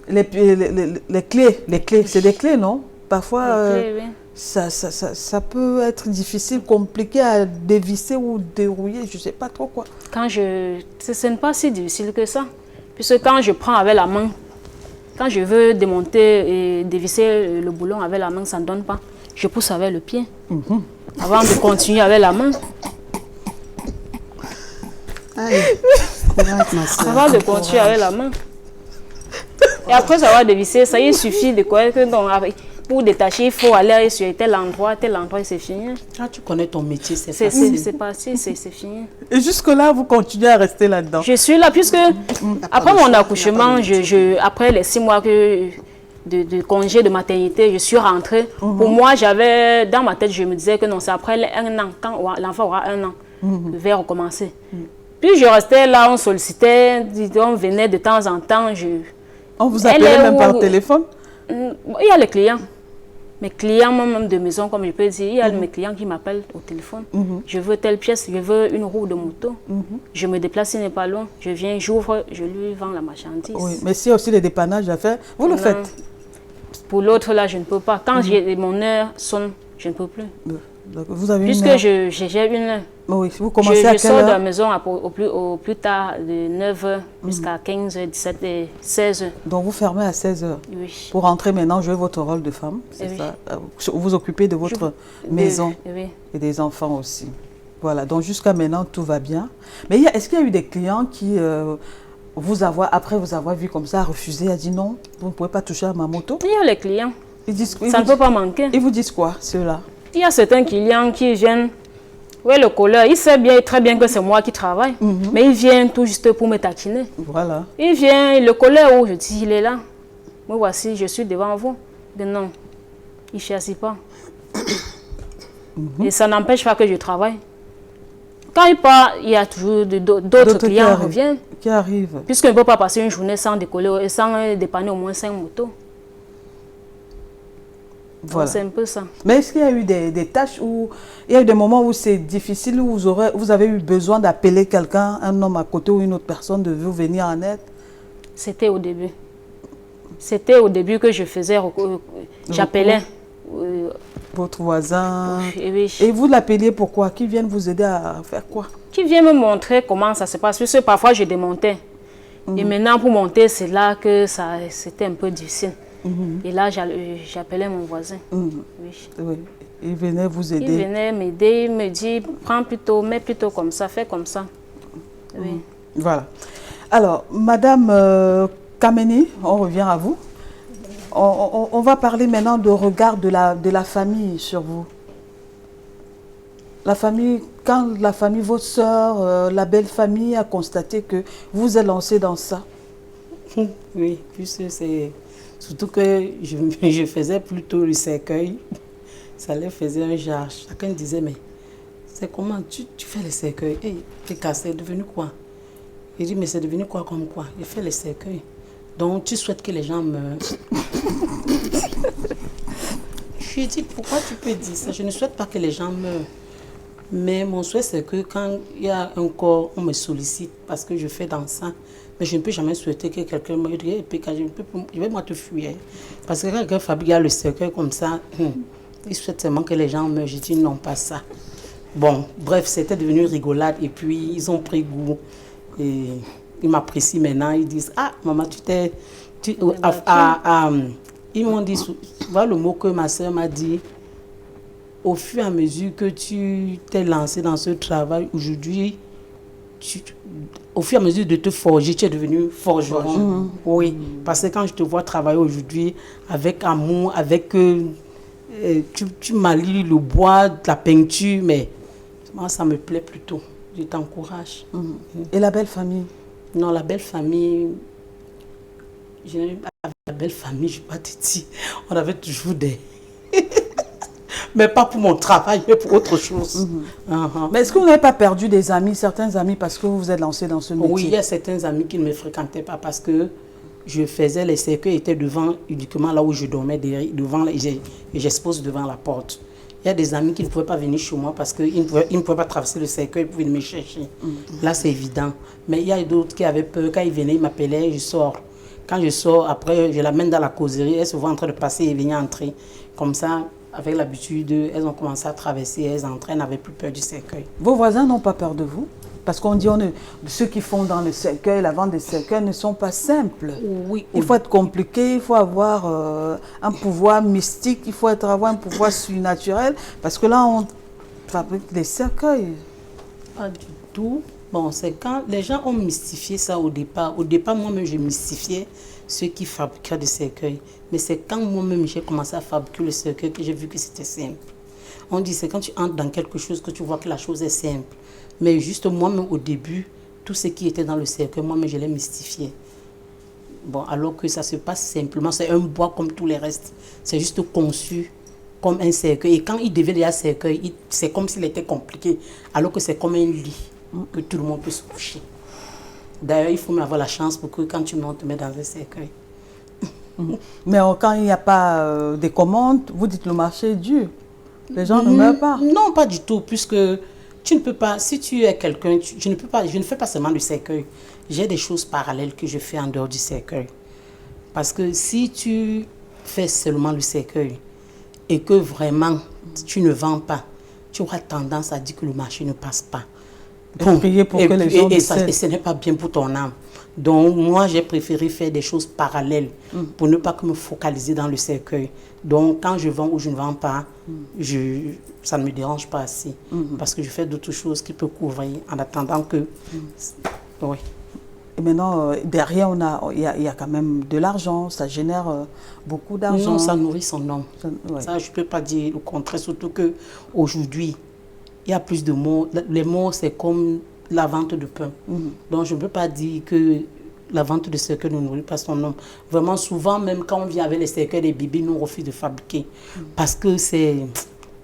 Les clés, c'est des clés, non? Parfois, les clés, oui. Ça peut être difficile, compliqué à dévisser ou dérouiller, je ne sais pas trop quoi. Ce n'est pas si difficile que ça. Puisque quand je prends avec la main, quand je veux démonter et dévisser le boulon avec la main, ça ne donne pas. Je pousse avec le pied. Avant de continuer avec la main. Avant de continuer avec la main. Et après avoir dévissé, ça y est, il suffit de quoi que pour détacher, il faut aller sur tel endroit, et c'est fini. Ah, tu connais ton métier, c'est facile. C'est passé, c'est fini. Et jusque-là, vous continuez à rester là-dedans? Je suis là, puisque après mon accouchement, après les 6 mois de congé de maternité, je suis rentrée. Pour moi, dans ma tête, je me disais que non, c'est après 1 an, quand l'enfant aura 1 an, je vais recommencer. Puis je restais là, on sollicitait, on venait de temps en temps. On vous appelait même par téléphone? Il y a les clients. Mes clients, même de maison, comme je peux dire, il y a mes clients qui m'appellent au téléphone. Je veux telle pièce, je veux une roue de moto. Je me déplace, il n'est pas loin. Je viens, j'ouvre, je lui vends la marchandise. Oui, mais s'il y a aussi les dépannages à faire, vous le faites? Pour l'autre, là, je ne peux pas. Quand mon heure sonne, je ne peux plus. Vous avez puisque j'ai une heure. Oui, vous commencez à quelle heure? Je sors de la maison au plus tard de 9h jusqu'à 15h, 17h et 16h. Donc vous fermez à 16h? Oui. Pour rentrer maintenant, jouer votre rôle de femme, c'est ça? Vous occupez de votre maison et des enfants aussi. Voilà, donc jusqu'à maintenant, tout va bien. Mais est-ce qu'il y a eu des clients qui, après vous avoir vu comme ça, refusé, a dit non, vous ne pouvez pas toucher à ma moto? Il y a les clients. Ça ne peut pas manquer. Ils vous disent quoi, ceux-là? Il y a certains clients qui viennent Oui, le colleur, il sait bien, très bien que c'est moi qui travaille, mais il vient tout juste pour me taquiner. Voilà. Il vient, le colleur, où je dis, il est là. Me voici, je suis devant vous. Mais non, il ne cherche pas. Et ça n'empêche pas que je travaille. Quand il part, il y a toujours d'autres clients qui reviennent. Qui arrivent. Puisqu'on ne peut pas passer une journée sans décoller et sans dépanner au moins 5 motos. Voilà. C'est un peu ça. Mais est-ce qu'il y a eu des tâches où il y a eu des moments où c'est difficile, où vous avez eu besoin d'appeler quelqu'un, un homme à côté ou une autre personne, de vous venir en aide? C'était au début. C'était au début que je faisais, j'appelais. Votre voisin. Oui. Et vous l'appeliez pourquoi? Qui viennent vous aider à faire quoi? Qui vient me montrer comment ça se passe. Parce que parfois je démontais. Et maintenant pour monter, c'est là que c'était un peu difficile. Et là, j'appelais mon voisin. Oui. Oui. Il venait vous aider. Il venait m'aider, il me dit, prends plutôt, mets plutôt comme ça, fais comme ça. Oui. Voilà. Alors, Madame Kameni, on revient à vous. On va parler maintenant du regard de la famille sur vous. La famille, quand la famille, votre soeur, la belle famille a constaté que vous êtes lancé dans ça. Oui, puisque c'est... Surtout que je faisais plutôt le cercueil. Ça leur faisait un charge. Chacun disait, mais c'est comment tu fais le cercueil? Hey, t'es cassé, c'est devenu quoi? Il dit, mais c'est devenu quoi comme quoi? Il fait le cercueil. Donc, tu souhaites que les gens meurent. Je lui ai dit, pourquoi tu peux dire ça? Je ne souhaite pas que les gens meurent. Mais mon souhait, c'est que quand il y a un corps, on me sollicite parce que je fais dans ça. Mais je ne peux jamais souhaiter que quelqu'un me dise, je vais moi te fuir. Parce que quand quelqu'un fabrique le cercueil comme ça, il souhaite seulement que les gens meurent. Je dis non, pas ça. Bon, bref, c'était devenu rigolade. Et puis, ils ont pris goût. Et ils m'apprécient maintenant. Ils disent, ah, maman, ils m'ont dit, voilà le mot que ma soeur m'a dit. Au fur et à mesure que tu t'es lancé dans ce travail, aujourd'hui, au fur et à mesure de te forger, tu es devenu forgeron. Oui, parce que quand je te vois travailler aujourd'hui avec amour, avec tu malis le bois, la peinture, mais moi ça me plaît plutôt. Je t'encourage. Et la belle famille? Non, la belle famille, la belle famille, je ne vais pas te dire, on avait toujours des... mais pas pour mon travail, mais pour autre chose. Mais est-ce que vous n'avez pas perdu des amis, certains amis, parce que vous vous êtes lancé dans ce métier? Oui, il y a certains amis qui ne me fréquentaient pas parce que je faisais les cercueils, étaient devant, uniquement là où je dormais, devant, et j'expose devant la porte. Il y a des amis qui ne pouvaient pas venir chez moi parce qu'ils ne pouvaient pas traverser le cercueil pour venir me chercher. Là, c'est évident. Mais il y a d'autres qui avaient peur. Quand ils venaient, ils m'appelaient, je sors. Quand je sors, après, je l'amène dans la causerie. Elles se voient en train de passer et venir entrer. Comme ça, avec l'habitude, elles ont commencé à traverser, elles entraient, elles n'avaient plus peur du cercueil. Vos voisins n'ont pas peur de vous? Parce qu'on dit ceux qui font dans le cercueil, la vente des cercueils ne sont pas simples. Oui. Il faut être compliqué, il faut avoir un pouvoir mystique, il faut avoir un pouvoir surnaturel. Parce que là, on fabrique des cercueils. Pas du tout. Bon, c'est quand les gens ont mystifié ça au départ. Au départ, moi-même, je mystifiais ceux qui fabriquaient des cercueils. Mais c'est quand moi-même, j'ai commencé à fabriquer le cercueil que j'ai vu que c'était simple. On dit, c'est quand tu entres dans quelque chose que tu vois que la chose est simple. Mais juste moi-même, au début, tout ce qui était dans le cercueil, moi-même, je l'ai mystifié. Bon, alors que ça se passe simplement. C'est un bois comme tous les restes. C'est juste conçu comme un cercueil. Et quand il devait un cercueil, c'est comme s'il était compliqué. Alors que c'est comme un lit que tout le monde peut se coucher. D'ailleurs, il faut même avoir la chance pour que quand tu montes, te mets dans un cercueil. Mais quand il n'y a pas de commandes, vous dites le marché est dur. Les gens ne meurent pas. Non, pas du tout, puisque tu ne peux pas, si tu es quelqu'un, je ne fais pas seulement du cercueil. J'ai des choses parallèles que je fais en dehors du cercueil. Parce que si tu fais seulement le cercueil et que vraiment tu ne vends pas, tu auras tendance à dire que le marché ne passe pas. Prier pour que les gens et ce n'est pas bien pour ton âme. Donc, moi, j'ai préféré faire des choses parallèles pour ne pas que me focaliser dans le cercueil. Donc, quand je vends ou je ne vends pas, ça ne me dérange pas assez. Parce que je fais d'autres choses qui peuvent couvrir en attendant que... Oui. Et maintenant, derrière, il y a quand même de l'argent. Ça génère beaucoup d'argent. Non, ça nourrit son homme. Ouais. Ça, je ne peux pas dire le contraire. Surtout qu'aujourd'hui, il y a plus de mots. Les mots, c'est comme la vente de pain. Donc, je ne peux pas dire que la vente de cercueils ne nourrit pas son homme. Vraiment, souvent, même quand on vient avec les cercueils des bébés, nous on refuse de fabriquer. Parce que c'est...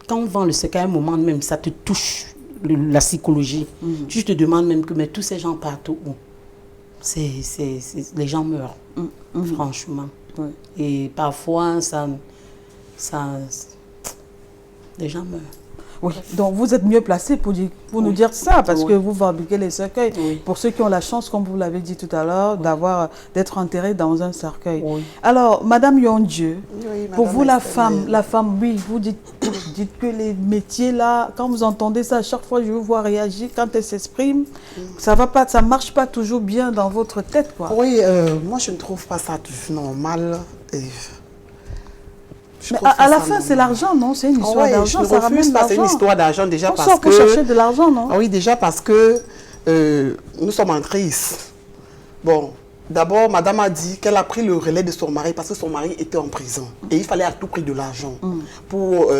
Quand on vend le cercueil, à un moment même, ça te touche la psychologie. Tu te demandes même que mais tous ces gens partent où? Les gens meurent, franchement. Oui. Et parfois, les gens meurent. Oui. Donc vous êtes mieux placé pour nous dire ça, parce que vous fabriquez les cercueils. Oui. Pour ceux qui ont la chance, comme vous l'avez dit tout à l'heure, d'être enterrés dans un cercueil. Oui. Alors, Madame Yondieu, pour Madame vous Estelle, la femme, oui, vous dites que les métiers là, quand vous entendez ça, à chaque fois je vous vois réagir, quand elle s'exprime, ça marche pas toujours bien dans votre tête, quoi. Oui, moi je ne trouve pas ça normal. Mais à la fin, c'est l'argent, non? C'est une histoire d'argent, ça ramène l'argent. C'est une histoire d'argent déjà On parce sort que... pour chercher de l'argent, non? Ah oui, déjà parce que nous sommes en crise. Bon, d'abord, madame a dit qu'elle a pris le relais de son mari parce que son mari était en prison. Et il fallait à tout prix de l'argent pour...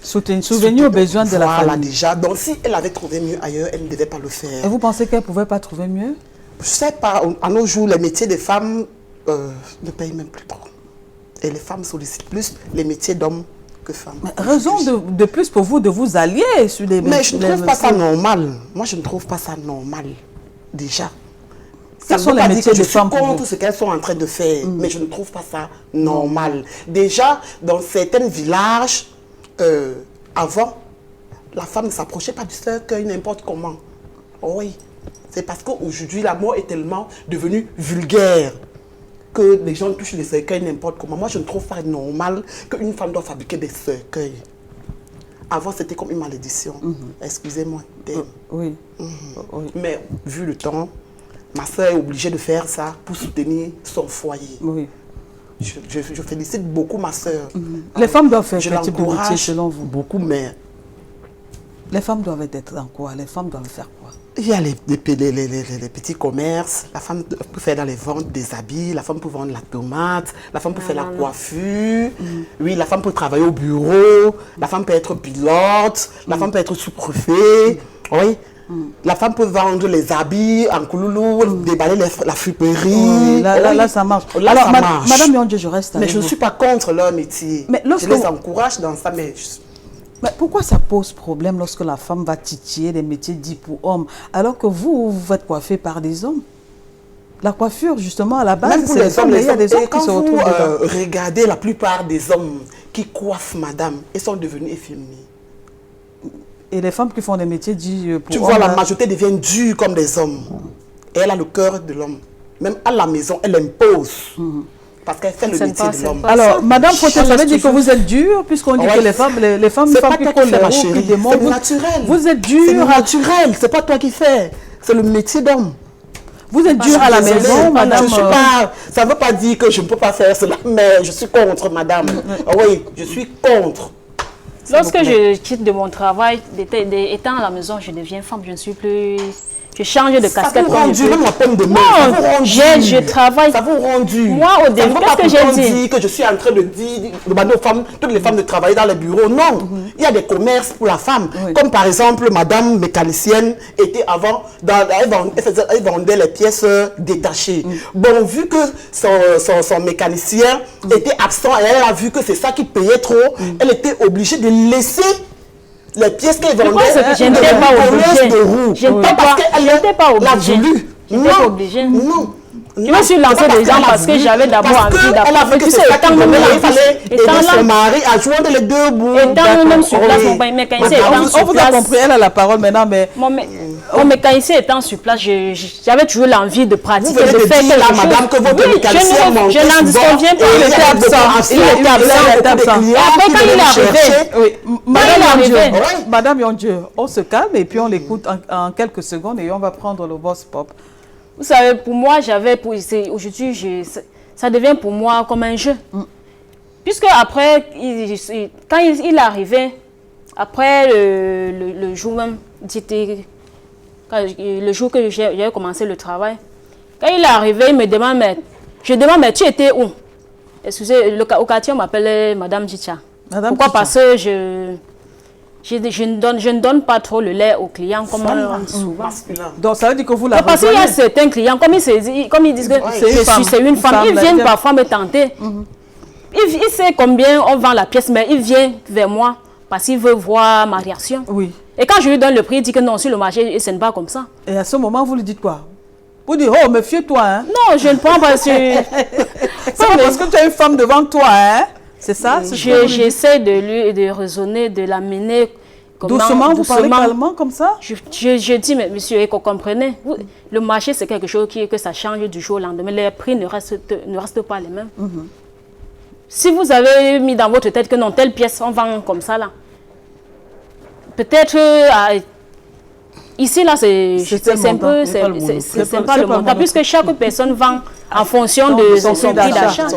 souvenir aux besoins de la famille. Voilà, déjà. Donc, si elle avait trouvé mieux ailleurs, elle ne devait pas le faire. Et vous pensez qu'elle ne pouvait pas trouver mieux? Je ne sais pas, à nos jours, les métiers des femmes ne payent même plus trop. Et les femmes sollicitent plus les métiers d'hommes que femmes. Mais raison de plus pour vous de vous allier sur les Mais je ne trouve pas ça normal. Moi, je ne trouve pas ça normal, déjà. Quels sont les métiers des femmes pour vous? Je suis contre ce qu'elles sont en train de faire, mais je ne trouve pas ça normal. Déjà, dans certains villages, avant, la femme ne s'approchait pas du cercueil n'importe comment. Oh oui, c'est parce qu'aujourd'hui, la mort est tellement devenue vulgaire que les gens touchent les cercueils n'importe comment. Moi, je ne trouve pas normal qu'une femme doit fabriquer des cercueils. Avant, c'était comme une malédiction. Excusez-moi. Oui. Mais vu le temps, ma soeur est obligée de faire ça pour soutenir son foyer. Oui. Je félicite beaucoup ma soeur. Les femmes doivent faire quel type de métier l'encourage selon vous? beaucoup, mais... Les femmes doivent être dans quoi? Les femmes doivent faire quoi? Il y a les petits commerces. La femme peut faire dans les ventes des habits. La femme peut vendre la tomate. La femme peut faire la coiffure. Oui, la femme peut travailler au bureau. La femme peut être pilote. La femme peut être sous-préfet. Oui. La femme peut vendre les habits en couloulou, déballer la friperie. Là, ça marche. Là, alors, ça marche. Madame Yondieu, je reste avec Mais je ne vous. suis pas contre leur métier. Mais je les encourage dans ça, mais... Mais pourquoi ça pose problème lorsque la femme va titiller des métiers dits pour hommes, alors que vous êtes coiffé par des hommes? La coiffure, justement, à la base, même pour les hommes, il y a des hommes et quand qui se retrouvent dedans. regardez la plupart des hommes qui coiffent madame, ils sont devenus efféminés. Et les femmes qui font des métiers dits pour Tu hommes... vois, la majorité devient dure comme des hommes. Et elle a le cœur de l'homme. Même à la maison, elle impose. Parce qu'elle fait le métier de l'homme. Alors, Madame Frotel, ça veut dire que vous êtes dure, puisqu'on dit que les femmes c'est pas qui toi collent qui les fais, ma roues, qui chérie. démontent, C'est naturel. vous êtes dure. C'est naturel. C'est pas toi qui fais. C'est le métier d'homme. Vous êtes dure à la maison, madame. Ça ne veut pas dire que je ne peux pas faire cela, mais je suis contre, madame. Oui, je suis contre. Lorsque je quitte de mon travail, étant à la maison, je deviens femme, je ne suis plus... Je change de casquette. Ça vous rend dur, même la peine de main. Non, je travaille. Ça vous rend dur. Moi, au début, qu'est-ce que j'ai dit? Que je suis en train de demander aux femmes, toutes les femmes de travailler dans les bureaux. Non, il y a des commerces pour la femme. Comme par exemple, madame mécanicienne était avant, elle vendait les pièces détachées. Bon, vu que son mécanicien était absent et elle a vu que c'est ça qui payait trop, elle était obligée de laisser les pièces qu'elle vendait. Je n'étais pas obligée. Je n'étais pas obligée. Je n'étais pas obligée. Non. Je me suis lancée dedans parce que j'avais d'abord envie d'apprendre. Elle a vu que c'est ça qu'elle voulait. Il fallait aider son mari à joindre les deux bouts. Étant même sur place, mon mécanicien étant sur place. On vous a compris, elle a la parole maintenant, mais... Mon mécanicien étant sur place, j'avais toujours l'envie de pratiquer, de faire quelque chose. Madame, que votre mécanicien manquait. Je n'en disconviens pas. Il était absent. Il était absent. Après, quand il est arrivé, Madame Yondieu, on se calme et puis on l'écoute en quelques secondes et on va prendre le boss pop. Vous savez, pour moi, aujourd'hui, ça devient pour moi comme un jeu. Puisque après, quand il arrivait, après le jour même, le jour que j'ai commencé le travail, quand il est arrivé, il me demande, mais tu étais où? Excusez, au quartier, on m'appelait Madame Djicha. Pourquoi? Parce que Je ne donne pas trop le lait aux clients comme souvent. Donc ça veut dire que vous la C'est parce qu'il y a rejoignez. certains clients, comme ils disent que c'est une femme, ils viennent parfois me tenter. Il sait combien on vend la pièce, mais il vient vers moi parce qu'il veut voir ma réaction. Oui. Et quand je lui donne le prix, il dit que non, sur le marché, ce n'est pas comme ça. Et à ce moment, vous lui dites quoi? Vous dites, oh, méfie-toi, hein? Non, je ne prends pas sur... C'est pas parce que tu as une femme devant toi, hein? C'est ça? J'essaie de raisonner, de l'amener doucement, vous parlez calmement comme ça? Je dis, mais monsieur, vous comprenez, le marché, c'est quelque chose que ça change du jour au lendemain. Les prix ne restent pas les mêmes. Si vous avez mis dans votre tête que non, telle pièce, on vend comme ça, là. Peut-être, ici, là, c'est un peu, c'est pas le montant, puisque chaque personne vend en fonction de son prix d'achat.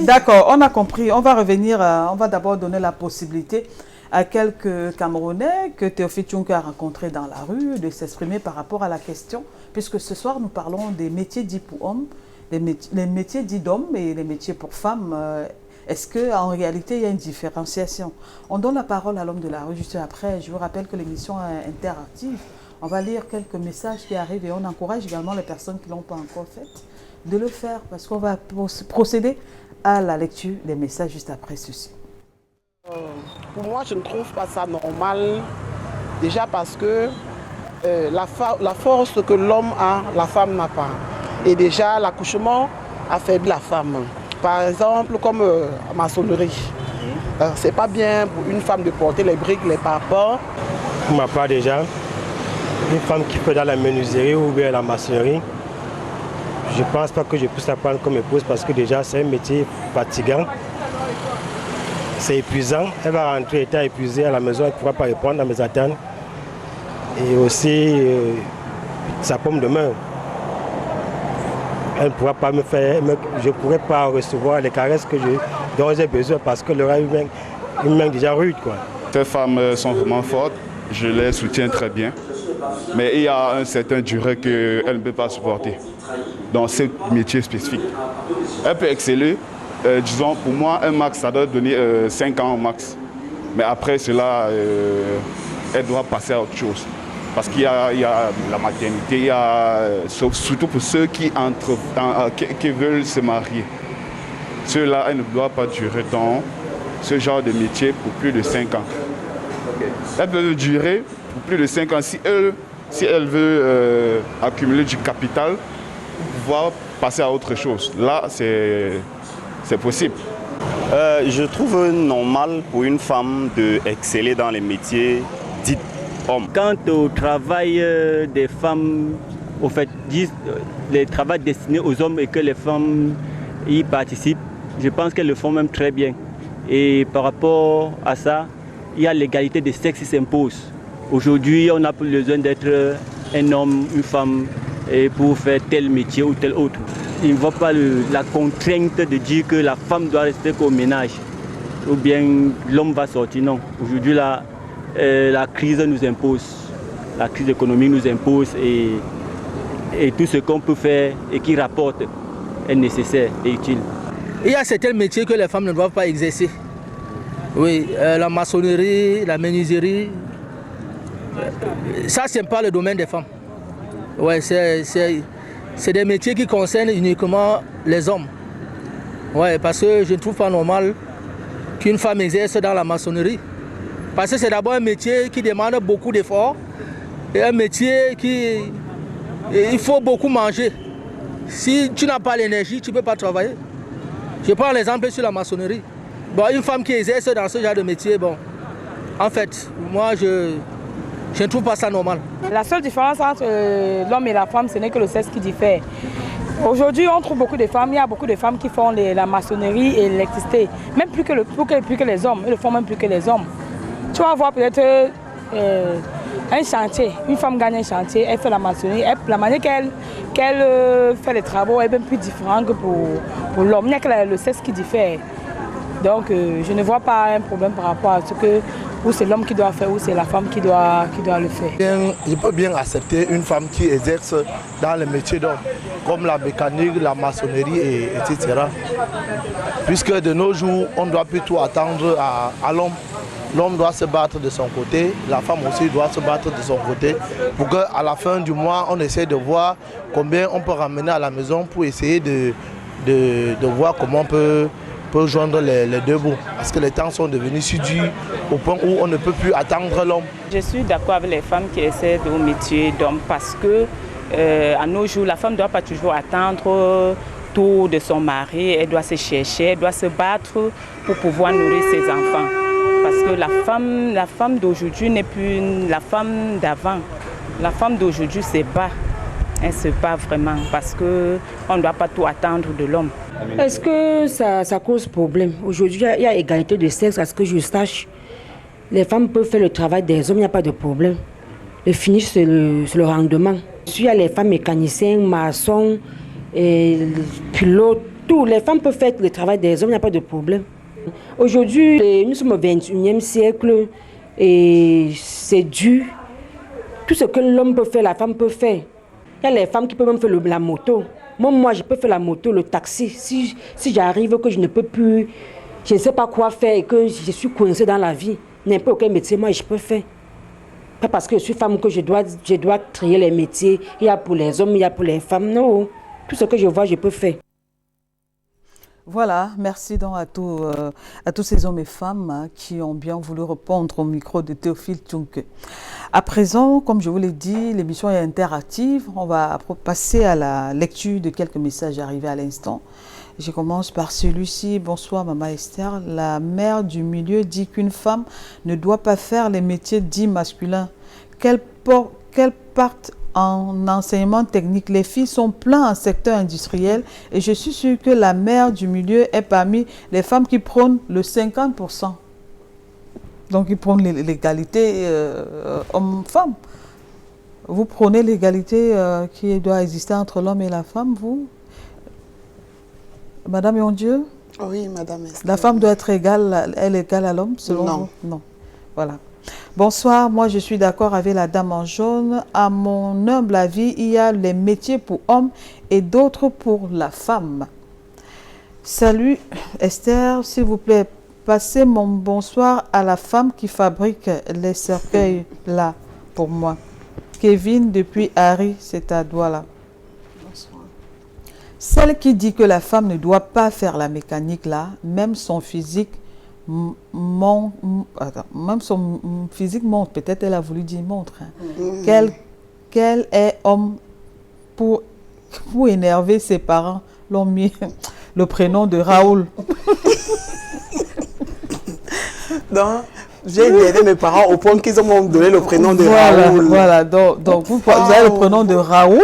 D'accord, on a compris. On va revenir, on va d'abord donner la possibilité à quelques Camerounais que Théophile Tchounkeu a rencontrés dans la rue de s'exprimer par rapport à la question, puisque ce soir, nous parlons des métiers dits pour hommes, les métiers dits d'hommes et les métiers pour femmes. Est-ce qu'en réalité, il y a une différenciation? On donne la parole à l'homme de la rue juste après. Je vous rappelle que l'émission est interactive. On va lire quelques messages qui arrivent et on encourage également les personnes qui ne l'ont pas encore fait de le faire parce qu'on va procéder à la lecture des messages juste après ceci. Pour moi, je ne trouve pas ça normal. Déjà parce que la force que l'homme a, la femme n'a pas. Et déjà, l'accouchement affaiblit la femme. Par exemple, comme la maçonnerie. C'est pas bien pour une femme de porter les briques, les parpaings. Pour ma part déjà, une femme qui fait dans la menuiserie ou bien la maçonnerie, je ne pense pas que je puisse la prendre comme épouse parce que déjà c'est un métier fatigant. C'est épuisant. Elle va rentrer étant épuisée à la maison, elle ne pourra pas répondre à mes attentes. Et aussi, sa pomme de main. Elle ne pourra pas me faire, je ne pourrai pas recevoir les caresses dont j'ai besoin parce que leur une main déjà rude, quoi. Ces femmes sont vraiment fortes, je les soutiens très bien. Mais il y a un certain durée qu'elles ne peuvent pas supporter dans ce métier spécifique. Elle peut exceller, disons pour moi un max ça doit donner 5 ans au max. Mais après cela, elle doit passer à autre chose. Parce qu'il y a la maternité, il y a, surtout pour ceux qui veulent se marier. Ceux-là, elles ne doivent pas durer dans ce genre de métier pour plus de 5 ans. Elles peuvent durer pour plus de 5 ans si elles veulent accumuler du capital pour pouvoir passer à autre chose. Là, c'est possible. Je trouve normal pour une femme d'exceller dans les métiers dits hommes. Quant au travail des femmes, au fait, les travaux destinés aux hommes et que les femmes y participent, je pense qu'elles le font même très bien. Et par rapport à ça, il y a l'égalité des sexes qui s'impose. Aujourd'hui, on n'a plus besoin d'être un homme, une femme et pour faire tel métier ou tel autre. Il ne voit pas la contrainte de dire que la femme doit rester qu'au ménage ou bien l'homme va sortir. Non. Aujourd'hui, la crise nous impose. La crise économique nous impose et tout ce qu'on peut faire et qui rapporte est nécessaire et utile. Il y a certains métiers que les femmes ne doivent pas exercer. Oui, la maçonnerie, la menuiserie, ça c'est pas le domaine des femmes. Ouais, c'est des métiers qui concernent uniquement les hommes. Ouais, parce que je ne trouve pas normal qu'une femme exerce dans la maçonnerie. Parce que c'est d'abord un métier qui demande beaucoup d'efforts et un métier il faut beaucoup manger. Si tu n'as pas l'énergie, tu ne peux pas travailler. Je prends l'exemple sur la maçonnerie. Bon, une femme qui exerce dans ce genre de métier, bon, en fait, moi, je ne trouve pas ça normal. La seule différence entre l'homme et la femme, ce n'est que le sexe qui diffère. Aujourd'hui, on trouve beaucoup de femmes, il y a beaucoup de femmes qui font la maçonnerie et l'électricité, même plus que les hommes, ils le font même plus que les hommes. Tu vas voir peut-être un chantier, une femme gagne un chantier, elle fait la maçonnerie, la manière qu'elle fait les travaux est bien plus différente que pour l'homme. Il n'y a que le sexe qui diffère. Donc je ne vois pas un problème par rapport à ce que ou c'est l'homme qui doit faire ou c'est la femme qui doit le faire. Je peux bien accepter une femme qui exerce dans les métiers d'homme, comme la mécanique, la maçonnerie, etc. Puisque de nos jours, on doit plutôt attendre à l'homme l'homme doit se battre de son côté, la femme aussi doit se battre de son côté pour qu'à la fin du mois, on essaie de voir combien on peut ramener à la maison pour essayer de voir comment on peut joindre les deux bouts. Parce que les temps sont devenus si durs au point où on ne peut plus attendre l'homme. Je suis d'accord avec les femmes qui essaient au métier d'homme parce que à nos jours, la femme ne doit pas toujours attendre tout de son mari. Elle doit se chercher, elle doit se battre pour pouvoir nourrir ses enfants. Parce que la femme d'aujourd'hui n'est plus la femme d'avant. La femme d'aujourd'hui se bat. Elle se bat vraiment parce qu'on ne doit pas tout attendre de l'homme. Est-ce que ça cause problème? Aujourd'hui, il y a égalité de sexe, à ce que je sache. Les femmes peuvent faire le travail des hommes, il n'y a pas de problème. Le finish, c'est le rendement. Il y a les femmes mécaniciens, maçons, pilotes, tout. Les femmes peuvent faire le travail des hommes, il n'y a pas de problème. Aujourd'hui, nous sommes au 21e siècle et c'est dur. Tout ce que l'homme peut faire, la femme peut faire. Il y a les femmes qui peuvent même faire la moto. Moi, je peux faire la moto, le taxi. Si j'arrive que je ne peux plus, je ne sais pas quoi faire et que je suis coincée dans la vie, n'importe quel métier, moi, je peux faire. Pas parce que je suis femme que je dois trier les métiers. Il y a pour les hommes, il y a pour les femmes. Non, tout ce que je vois, je peux faire. Voilà, merci donc à tous ces hommes et femmes qui ont bien voulu répondre au micro de Théophile Tchunke. À présent, comme je vous l'ai dit, l'émission est interactive. On va passer à la lecture de quelques messages arrivés à l'instant. Je commence par celui-ci. Bonsoir, Maman Esther. La mère du milieu dit qu'une femme ne doit pas faire les métiers dits masculins. Qu'elle parte en enseignement technique. Les filles sont pleines en secteur industriel et je suis sûre que la mère du milieu est parmi les femmes qui prônent le 50%. Donc, ils prônent l'égalité homme-femme. Vous prônez l'égalité qui doit exister entre l'homme et la femme, vous? Madame Yondieu? Oui, Madame Esther. La femme doit être égale, elle est égale à l'homme, selon vous? Non. Voilà. Bonsoir, moi je suis d'accord avec la dame en jaune. À mon humble avis, il y a les métiers pour hommes et d'autres pour la femme. Salut Esther, s'il vous plaît, passez mon bonsoir à la femme qui fabrique les cercueils là pour moi. Kevin depuis Harry, c'est à Douala. Bonsoir. Celle qui dit que la femme ne doit pas faire la mécanique là, même son physique montre, peut-être elle a voulu dire montre, hein. Qu'elle est homme pour énerver ses parents, l'ont mis le prénom de Raoul. Donc, j'ai énervé mes parents au point qu'ils m'ont donné le prénom de Raoul. Voilà, donc vous avez le prénom de Raoul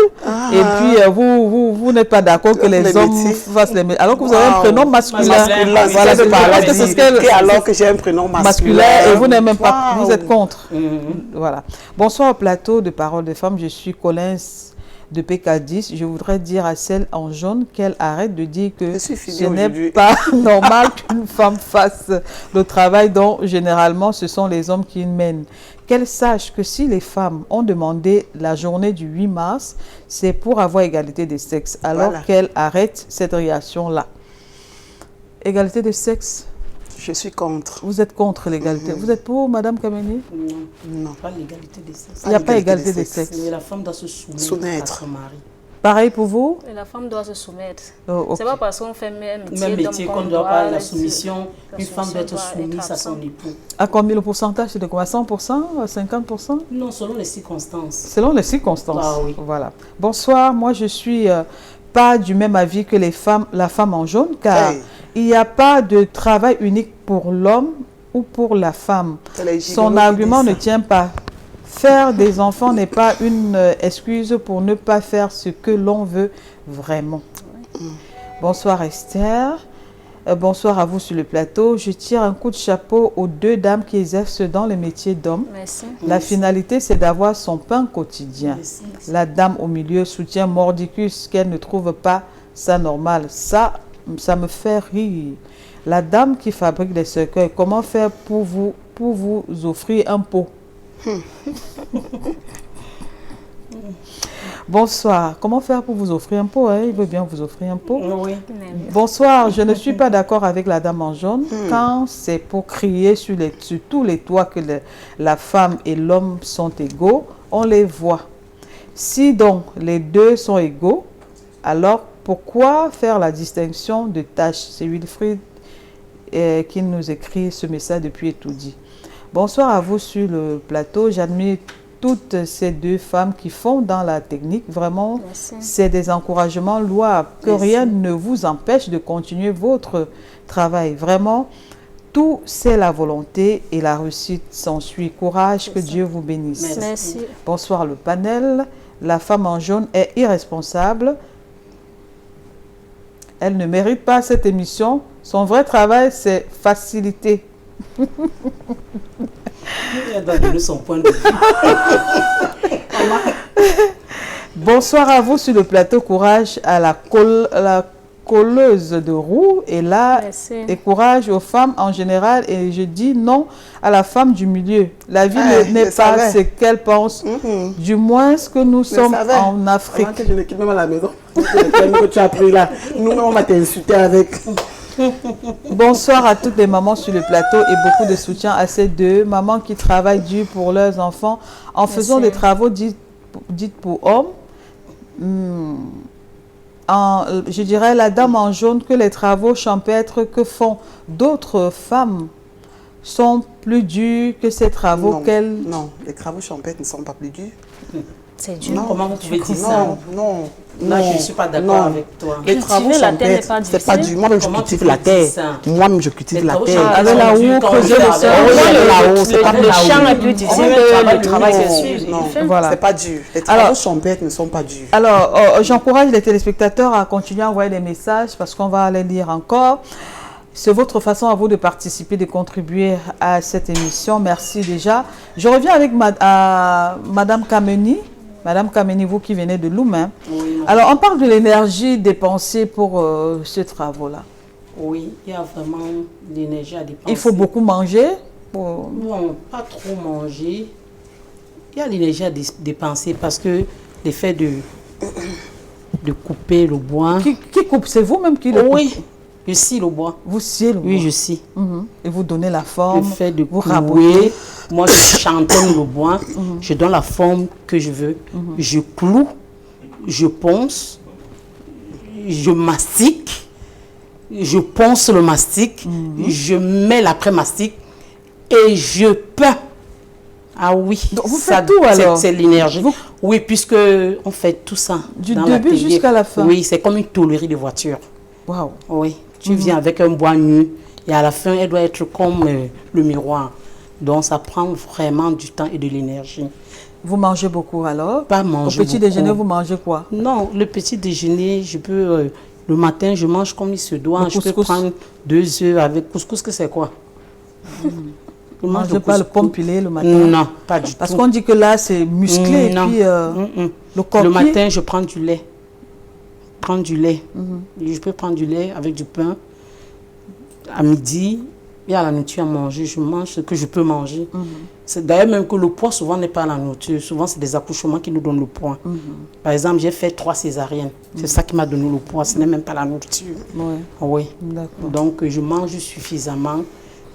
et puis vous n'êtes pas d'accord que les hommes fassent les métiers. Alors que vous avez un prénom masculin. Voilà, c'est alors que j'ai un prénom masculin. Et vous n'êtes même pas, vous êtes contre. Voilà. Bonsoir au plateau de Paroles de Femmes, je suis Collins de PK10. Je voudrais dire à celle en jaune qu'elle arrête de dire que ce n'est pas normal qu'une femme fasse le travail dont généralement ce sont les hommes qui mènent. Qu'elle sache que si les femmes ont demandé la journée du 8 mars, c'est pour avoir égalité des sexes. Alors qu'elle arrête cette réaction-là. Égalité des sexes? Je suis contre. Vous êtes contre l'égalité. Vous êtes pour, Madame Kameni? Non, pas l'égalité des sexes. Il n'y a pas égalité des sexes. Mais la femme doit se soumettre à son mari. Pareil pour vous? La femme doit se soumettre. Okay. C'est pas parce qu'on fait même métier qu'on doit pas la soumission. Une femme doit être soumise à son époux. À combien le pourcentage? C'est de quoi? 100%? 50%? Non, selon les circonstances. Selon les circonstances. Ah oui. Voilà. Bonsoir, moi je suis pas du même avis que la femme en jaune, car il n'y a pas de travail unique pour l'homme ou pour la femme. Son argument ne tient pas. Faire des enfants n'est pas une excuse pour ne pas faire ce que l'on veut vraiment. Bonsoir Esther. Bonsoir à vous sur le plateau. Je tire un coup de chapeau aux deux dames qui exercent dans les métiers d'hommes. La finalité, c'est d'avoir son pain quotidien. Merci. La dame au milieu soutient mordicus qu'elle ne trouve pas ça normal. Ça me fait rire. La dame qui fabrique des cercueils, comment faire pour vous offrir un pot? Bonsoir. Comment faire pour vous offrir un pot, hein? Il veut bien vous offrir un pot. Oui. Bonsoir. Je ne suis pas d'accord avec la dame en jaune. Quand c'est pour crier sur tous les toits que la femme et l'homme sont égaux, on les voit. Si donc les deux sont égaux, alors pourquoi faire la distinction de tâches? C'est Wilfried qui nous écrit ce message depuis Etoudi. Bonsoir à vous sur le plateau. J'admire toutes ces deux femmes qui font dans la technique. Vraiment, c'est des encouragements louables. Que rien ne vous empêche de continuer votre travail. Vraiment, tout c'est la volonté et la réussite s'ensuit. Courage, que Dieu vous bénisse. Merci. Bonsoir le panel. La femme en jaune est irresponsable. Elle ne mérite pas cette émission. Son vrai travail, c'est faciliter. Elle doit donner son point de vue. Bonsoir à vous sur le plateau. Courage à la colleuse de roue et courage aux femmes en général. Et je dis non à la femme du milieu. La vie n'est pas ce qu'elle pense, du moins ce que nous sommes en Afrique. Avant que je ne quitte même à la maison, que tu as pris là, nous on va t'insulter avec. Bonsoir à toutes les mamans sur le plateau et beaucoup de soutien à ces deux mamans qui travaillent dur pour leurs enfants en faisant des travaux dits pour hommes. Je dirais la dame en jaune que les travaux champêtres que font d'autres femmes sont plus durs que ces travaux qu'elles... Non, les travaux champêtres ne sont pas plus durs. C'est dur. Non, comment vous pouvez dire ça? Non, je ne suis pas d'accord avec toi. Les travaux champêtres, c'est pas dur. Moi-même, je cultive la terre. Moi-même, je cultive la terre. Avec la houe, creuser le sol. Le champ est plus difficile que le travail que suit. Voilà. C'est pas dur. Les travaux champêtres ne sont pas durs. Alors, j'encourage les téléspectateurs à continuer à envoyer des messages parce qu'on va les lire encore. C'est votre façon à vous de participer, de contribuer à cette émission. Merci déjà. Je reviens avec Madame Kameni. Madame Kameni, vous qui venez de Loumain. Oui, alors, on parle de l'énergie dépensée pour ce travaux-là. Oui, il y a vraiment l'énergie à dépenser. Il faut beaucoup manger Non, pas trop manger. Il y a l'énergie à dépenser parce que l'effet de couper le bois... Qui coupe? C'est vous-même qui le coupe? Oui, je scie le bois. Vous sciez le bois? Oui, je scie. Et vous donnez la forme? Le fait de couper, moi je chantonne le bois, je donne la forme que je veux. Je cloue, je ponce, je mastique, je ponce le mastic, je mets l'après-mastic et je peins. Ah oui, donc vous faites tout alors? C'est l'énergie. Oui, puisque on fait tout ça. Du début jusqu'à la fin? Oui, c'est comme une tôlerie de voiture. Waouh. Oui, tu viens avec un bois nu et à la fin, elle doit être comme le miroir. Donc, ça prend vraiment du temps et de l'énergie. Vous mangez beaucoup alors? Pas manger Au petit déjeuner, vous mangez quoi? Non, le petit déjeuner, je peux... le matin, je mange comme il se doit. Je peux prendre 2 œufs avec couscous, que c'est quoi? Vous ne mangez pas le pomme pilé le matin? Non, pas du tout. Parce qu'on dit que là, c'est musclé et puis le coquille... Le matin, je prends du lait. Je peux prendre du lait avec du pain. À midi, il y a la nourriture à manger. Je mange ce que je peux manger. C'est d'ailleurs même que le poids, souvent, n'est pas la nourriture. Souvent, c'est des accouchements qui nous donnent le poids. Par exemple, j'ai fait 3 césariennes. C'est ça qui m'a donné le poids. Ce n'est même pas la nourriture. Oui. Donc, je mange suffisamment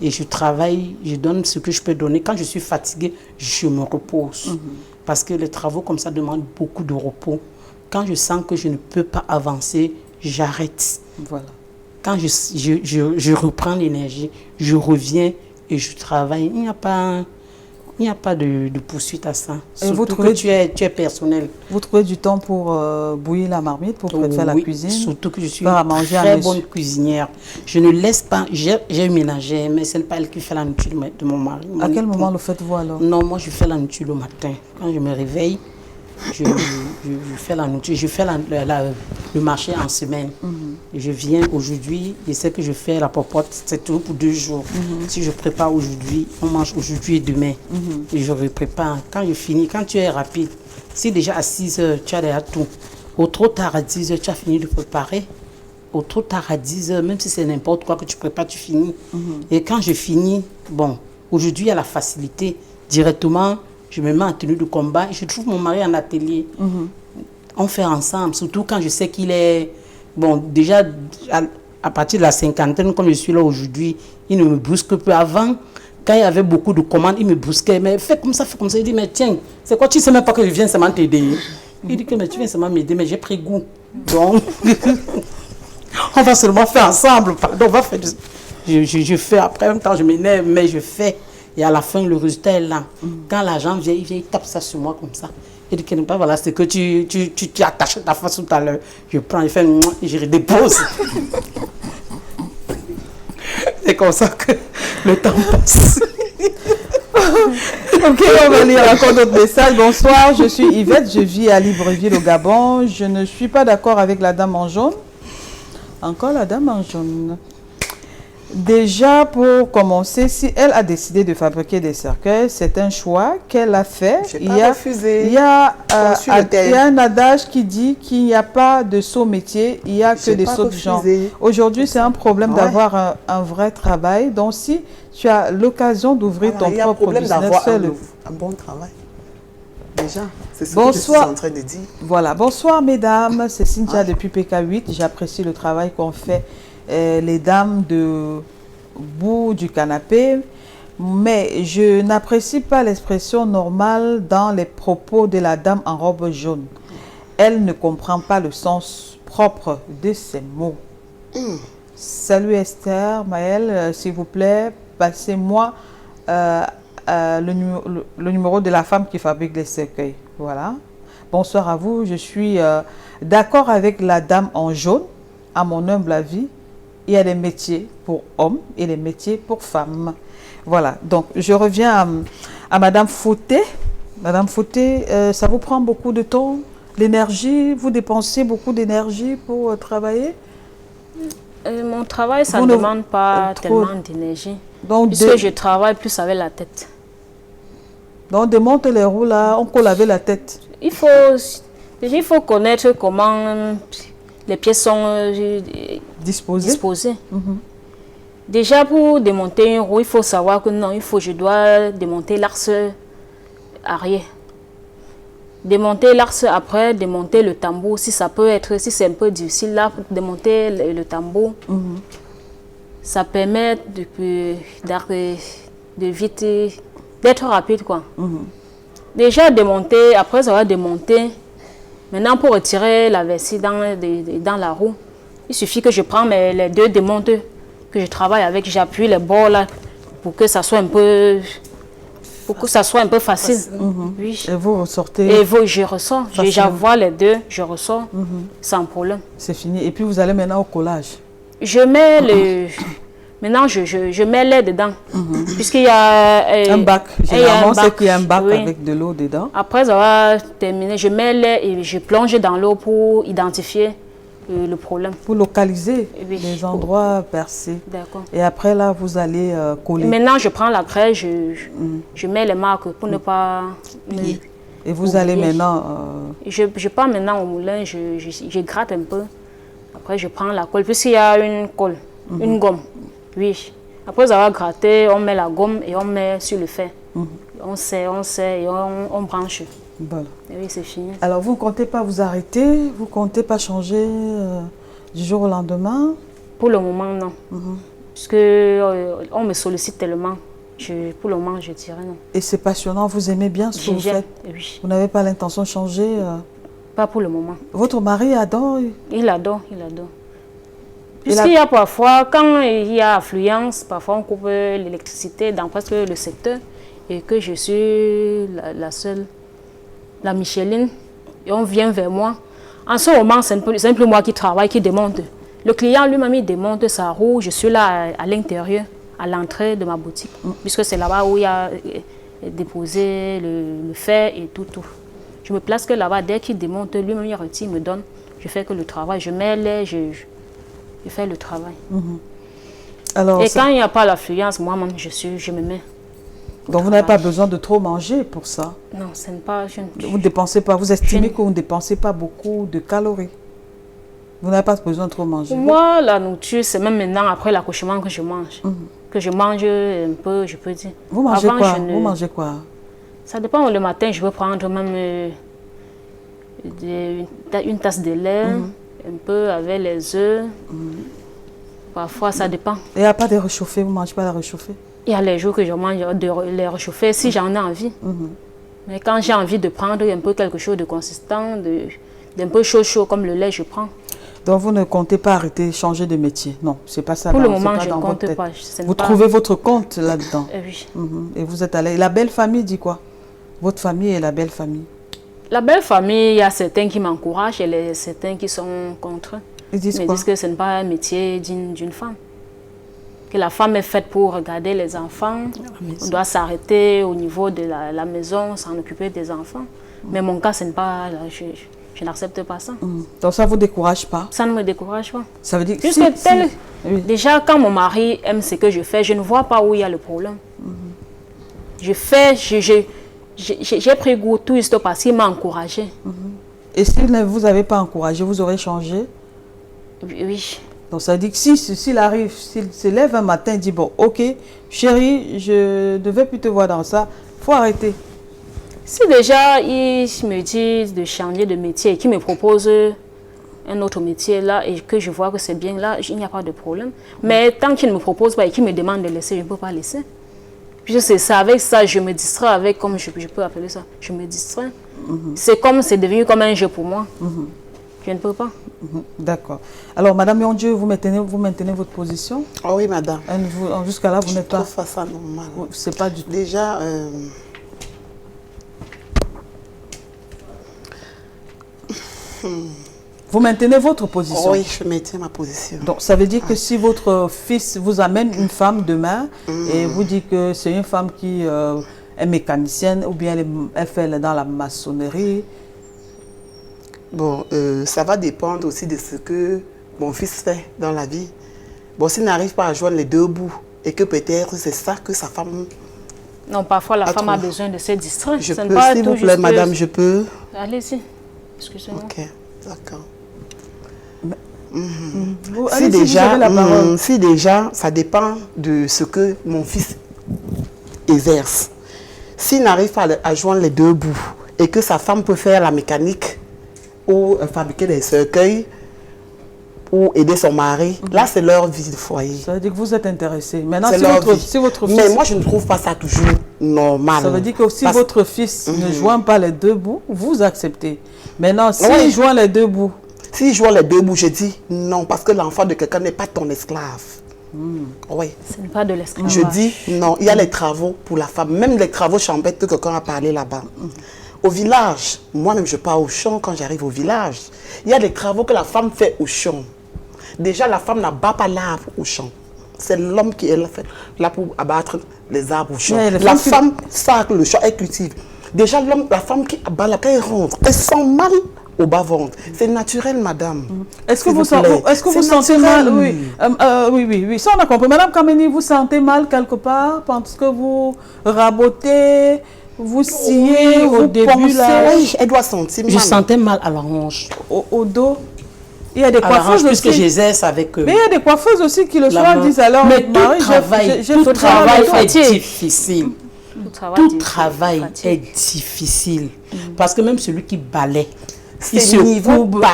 et je travaille. Je donne ce que je peux donner. Quand je suis fatiguée, je me repose. Parce que les travaux comme ça demandent beaucoup de repos. Quand je sens que je ne peux pas avancer, j'arrête. Voilà. Quand je reprends l'énergie, je reviens et je travaille. Il n'y a pas de poursuite à ça. Et vous trouvez que tu es personnel. Vous trouvez du temps pour bouillir la marmite, pour faire la cuisine? Surtout que je suis une très bonne cuisinière. Je ne laisse pas... J'ai une ménagère, mais ce n'est pas elle qui fait la nourriture de mon mari. À quel moment le faites-vous alors? Non, moi je fais la nourriture le matin. Quand je me réveille, je fais la nourriture. Je fais le marché en semaine. Je viens aujourd'hui, je sais que je fais la popote, c'est tout pour 2 jours. Si je prépare aujourd'hui, on mange aujourd'hui et demain. Et je prépare. Quand je finis, quand tu es rapide, si déjà à 6 heures, tu as déjà tout. Au trop tard à 10 heures, tu as fini de préparer. Au trop tard à 10 heures, même si c'est n'importe quoi que tu prépares, tu finis. Et quand je finis, bon, aujourd'hui, il y a la facilité. Directement, je me mets en tenue de combat et je trouve mon mari en atelier. On fait ensemble, surtout quand je sais qu'il est... Bon, déjà, à partir de la cinquantaine, comme je suis là aujourd'hui, il ne me brusque plus. Avant, quand il y avait beaucoup de commandes, il me brusquait. Mais fais comme ça, fais comme ça. Il dit, mais tiens, c'est quoi, tu ne sais même pas que je viens seulement t'aider. Il dit que mais tu viens seulement m'aider, mais j'ai pris goût. Donc, on va seulement faire ensemble. Pardon, on va faire... Je fais, après, en même temps, je m'énerve, mais je fais. Et à la fin, le résultat est là. Quand l'agent vient, il tape ça sur moi comme ça. Il dit que voilà, c'est que tu attaches ta face tout à l'heure. Je prends, je fais, et je redépose. C'est comme ça que le temps passe. Ok, on va lire encore d'autres messages. Bonsoir, je suis Yvette, je vis à Libreville au Gabon. Je ne suis pas d'accord avec la dame en jaune. Encore la dame en jaune. Déjà, pour commencer, si elle a décidé de fabriquer des cercueils, c'est un choix qu'elle a fait. Il y a un adage qui dit qu'il n'y a pas de saut métier, il n'y a que des sauts de genre. Aujourd'hui, c'est un problème d'avoir un vrai travail. Donc, si tu as l'occasion d'ouvrir ton propre business, un bon travail. Déjà, c'est ce que je suis en train de dire. Voilà, bonsoir mesdames, c'est Cynthia depuis PK8. J'apprécie le travail qu'on fait. Les dames de bout du canapé, mais je n'apprécie pas l'expression normale dans les propos de la dame en robe jaune. Elle ne comprend pas le sens propre de ces mots. Salut Esther, Maëlle, s'il vous plaît, passez-moi le numéro de la femme qui fabrique les cercueils. Voilà. Bonsoir à vous, je suis d'accord avec la dame en jaune, à mon humble avis. Il y a des métiers pour hommes et des métiers pour femmes. Voilà, donc je reviens à Madame Fauté. Madame Fauté, ça vous prend beaucoup de temps, l'énergie, vous dépensez beaucoup d'énergie pour travailler? Mon travail, ça ne demande pas tellement d'énergie. Puisque je travaille plus avec la tête. Donc, démonter les roues là, on colle avec la tête. Il faut connaître comment les pièces sont disposées. Déjà, pour démonter une roue, il faut savoir que non, je dois démonter l'axe arrière. Démonter l'axe après, démonter le tambour. Si ça peut être, si c'est un peu difficile là, pour démonter le tambour, ça permet d'être rapide, quoi. Déjà démonter, après ça va démonter. Maintenant, pour retirer la vessie dans la roue, il suffit que je prends les deux démonteurs que je travaille avec, j'appuie les bords là pour que ça soit un peu, facile. Oui. Et vous ressortez. Et je ressors. J'envoie les deux, je ressors sans problème. C'est fini. Et puis vous allez maintenant au collage. Je mets maintenant je mets l'air dedans. Puisqu'il y a un bac. Généralement, c'est qu'il y a un bac avec de l'eau dedans. Après ça va terminer, je mets l'air et je plonge dans l'eau pour identifier le problème. Pour localiser les endroits percés. D'accord. Et après là, vous allez coller. Maintenant, je prends la craie, je mets les marques pour ne pas plier. Et vous allez maintenant... Je pars maintenant au moulin, je gratte un peu. Après, je prends la colle, puisqu'il y a une colle, une gomme. Oui. Après avoir gratté, on met la gomme et on met sur le fer. On serre et on branche. Voilà. Et oui, c'est fini. Alors, vous ne comptez pas vous arrêter? Vous ne comptez pas changer du jour au lendemain? Pour le moment, non. Puisque on me sollicite tellement. Pour le moment, je dirais non. Et c'est passionnant, vous aimez bien ce que vous faites? Oui. Vous n'avez pas l'intention de changer? Pas pour le moment. Votre mari adore? Il adore. Puisqu'il y a parfois, quand il y a affluence, parfois on coupe l'électricité dans presque le secteur et que je suis la seule, la Micheline, et on vient vers moi. En ce moment, c'est un peu moi qui travaille, qui démonte. Le client lui-même, il démonte sa roue, je suis là à l'intérieur, à l'entrée de ma boutique, puisque c'est là-bas où il y a déposé le fer et tout. Je me place que là-bas, dès qu'il démonte, lui-même il retire, il me donne, je fais que le travail, je mets l'air, je fais le travail. Alors, et quand il n'y a pas l'affluence, moi-même, je me mets. Donc vous n'avez pas besoin de trop manger pour ça? Non, ce n'est pas... Vous ne dépensez pas, vous estimez que vous ne dépensez pas beaucoup de calories? Vous n'avez pas besoin de trop manger? Pour moi, la nourriture, c'est même maintenant, après l'accouchement, que je mange. Que je mange un peu, je peux dire. Vous mangez quoi? Vous mangez quoi? Ça dépend. Le matin, je peux prendre même une tasse de lait, un peu avec les œufs. Parfois, ça dépend. Et il n'y a pas de réchauffé, vous ne mangez pas la réchauffée? Il y a les jours que je mange de les réchauffer si j'en ai envie. Mais quand j'ai envie de prendre un peu quelque chose de consistant, d'un peu chaud comme le lait, je prends. Donc vous ne comptez pas arrêter, changer de métier? Non, c'est pas ça. Pour le moment, je ne compte pas. Vous trouvez votre compte là-dedans? Oui. Et vous êtes allé. La belle famille dit quoi? Votre famille et la belle famille? La belle famille, il y a certains qui m'encouragent et certains qui sont contre. Ils disent quoi? Ils disent que ce n'est pas un métier digne d'une femme. Que la femme est faite pour regarder les enfants. On doit s'arrêter au niveau de la maison, s'en occuper des enfants. Mais mon cas, ce n'est pas... Je n'accepte pas ça. Donc ça ne vous décourage pas? Ça ne me décourage pas. Ça veut dire que déjà, quand mon mari aime ce que je fais, je ne vois pas où il y a le problème. Je fais, j'ai pris goût tout juste parce qu'il m'a encouragé. Et si ne vous avez pas encouragé, vous aurez changé? Oui. Donc ça veut dire que s'il arrive, s'il se lève un matin et dit, bon, ok, chérie, je ne vais plus te voir dans ça, il faut arrêter. Si déjà il me dit de changer de métier et qu'il me propose un autre métier là et que je vois que c'est bien là, il n'y a pas de problème. Mais tant qu'il ne me propose pas et qu'il me demande de laisser, je ne peux pas laisser. Puis c'est ça, avec ça, je me distrais avec, comme je peux appeler ça, je me distrais. C'est devenu comme un jeu pour moi. Je ne peux pas. D'accord. Alors, Madame Yondieu, vous maintenez votre position? Oh oui, madame. Jusqu'à là, vous n'êtes pas... Je trouve ça normal. C'est pas du tout... Déjà... Vous maintenez votre position? Oui, je maintiens ma position. Donc, ça veut dire que si votre fils vous amène une femme demain et vous dit que c'est une femme qui est mécanicienne ou bien elle fait dans la maçonnerie... Bon, ça va dépendre aussi de ce que mon fils fait dans la vie. Bon, s'il n'arrive pas à joindre les deux bouts et que peut-être c'est ça que sa femme... Non, parfois la femme a besoin de se distraire. Je peux, s'il vous plaît, madame, je peux... Allez-y, excusez-moi. Ok, d'accord. Si déjà, ça dépend de ce que mon fils exerce. S'il n'arrive pas à joindre les deux bouts et que sa femme peut faire la mécanique ou fabriquer des cercueils ou aider son mari, là c'est leur vie de foyer. Ça veut dire que vous êtes intéressé. Maintenant, si votre fils... Mais moi je ne trouve pas ça toujours normal. Ça veut dire que si votre fils ne joint pas les deux bouts, vous acceptez. Maintenant, s'il joint les deux bouts... S'il joint les deux bouts, je dis non, parce que l'enfant de quelqu'un n'est pas ton esclave. Oui. Ce n'est pas de l'esclavage. Je dis non, il y a les travaux pour la femme, même les travaux champêtres que quelqu'un a parlé là-bas. Au village, moi-même je pars au champ quand j'arrive au village. Il y a des travaux que la femme fait au champ. Déjà, la femme n'abat pas l'arbre au champ. C'est l'homme qui est là pour abattre les arbres au champ. La femme sac le champ, elle cultive. Déjà, la femme qui abat la quand elle rentre, elle sent mal au bas-ventre. C'est naturel, madame. Est-ce que vous sentez mal? Oui. Ça, on a compris. Madame Kameni, vous sentez mal quelque part parce que vous rabotez, vous sciez, au début, pensez... là, oui, elle doit sentir mal. Je sentais mal à la hanche. Au dos. Il y a des coiffeuses aussi. Puisque j'exerce avec eux. Mais il y a des coiffeuses aussi qui le soir disent alors... Mais tout travail est difficile. Tout travail est difficile. Parce que même celui qui balaie, il se courbe.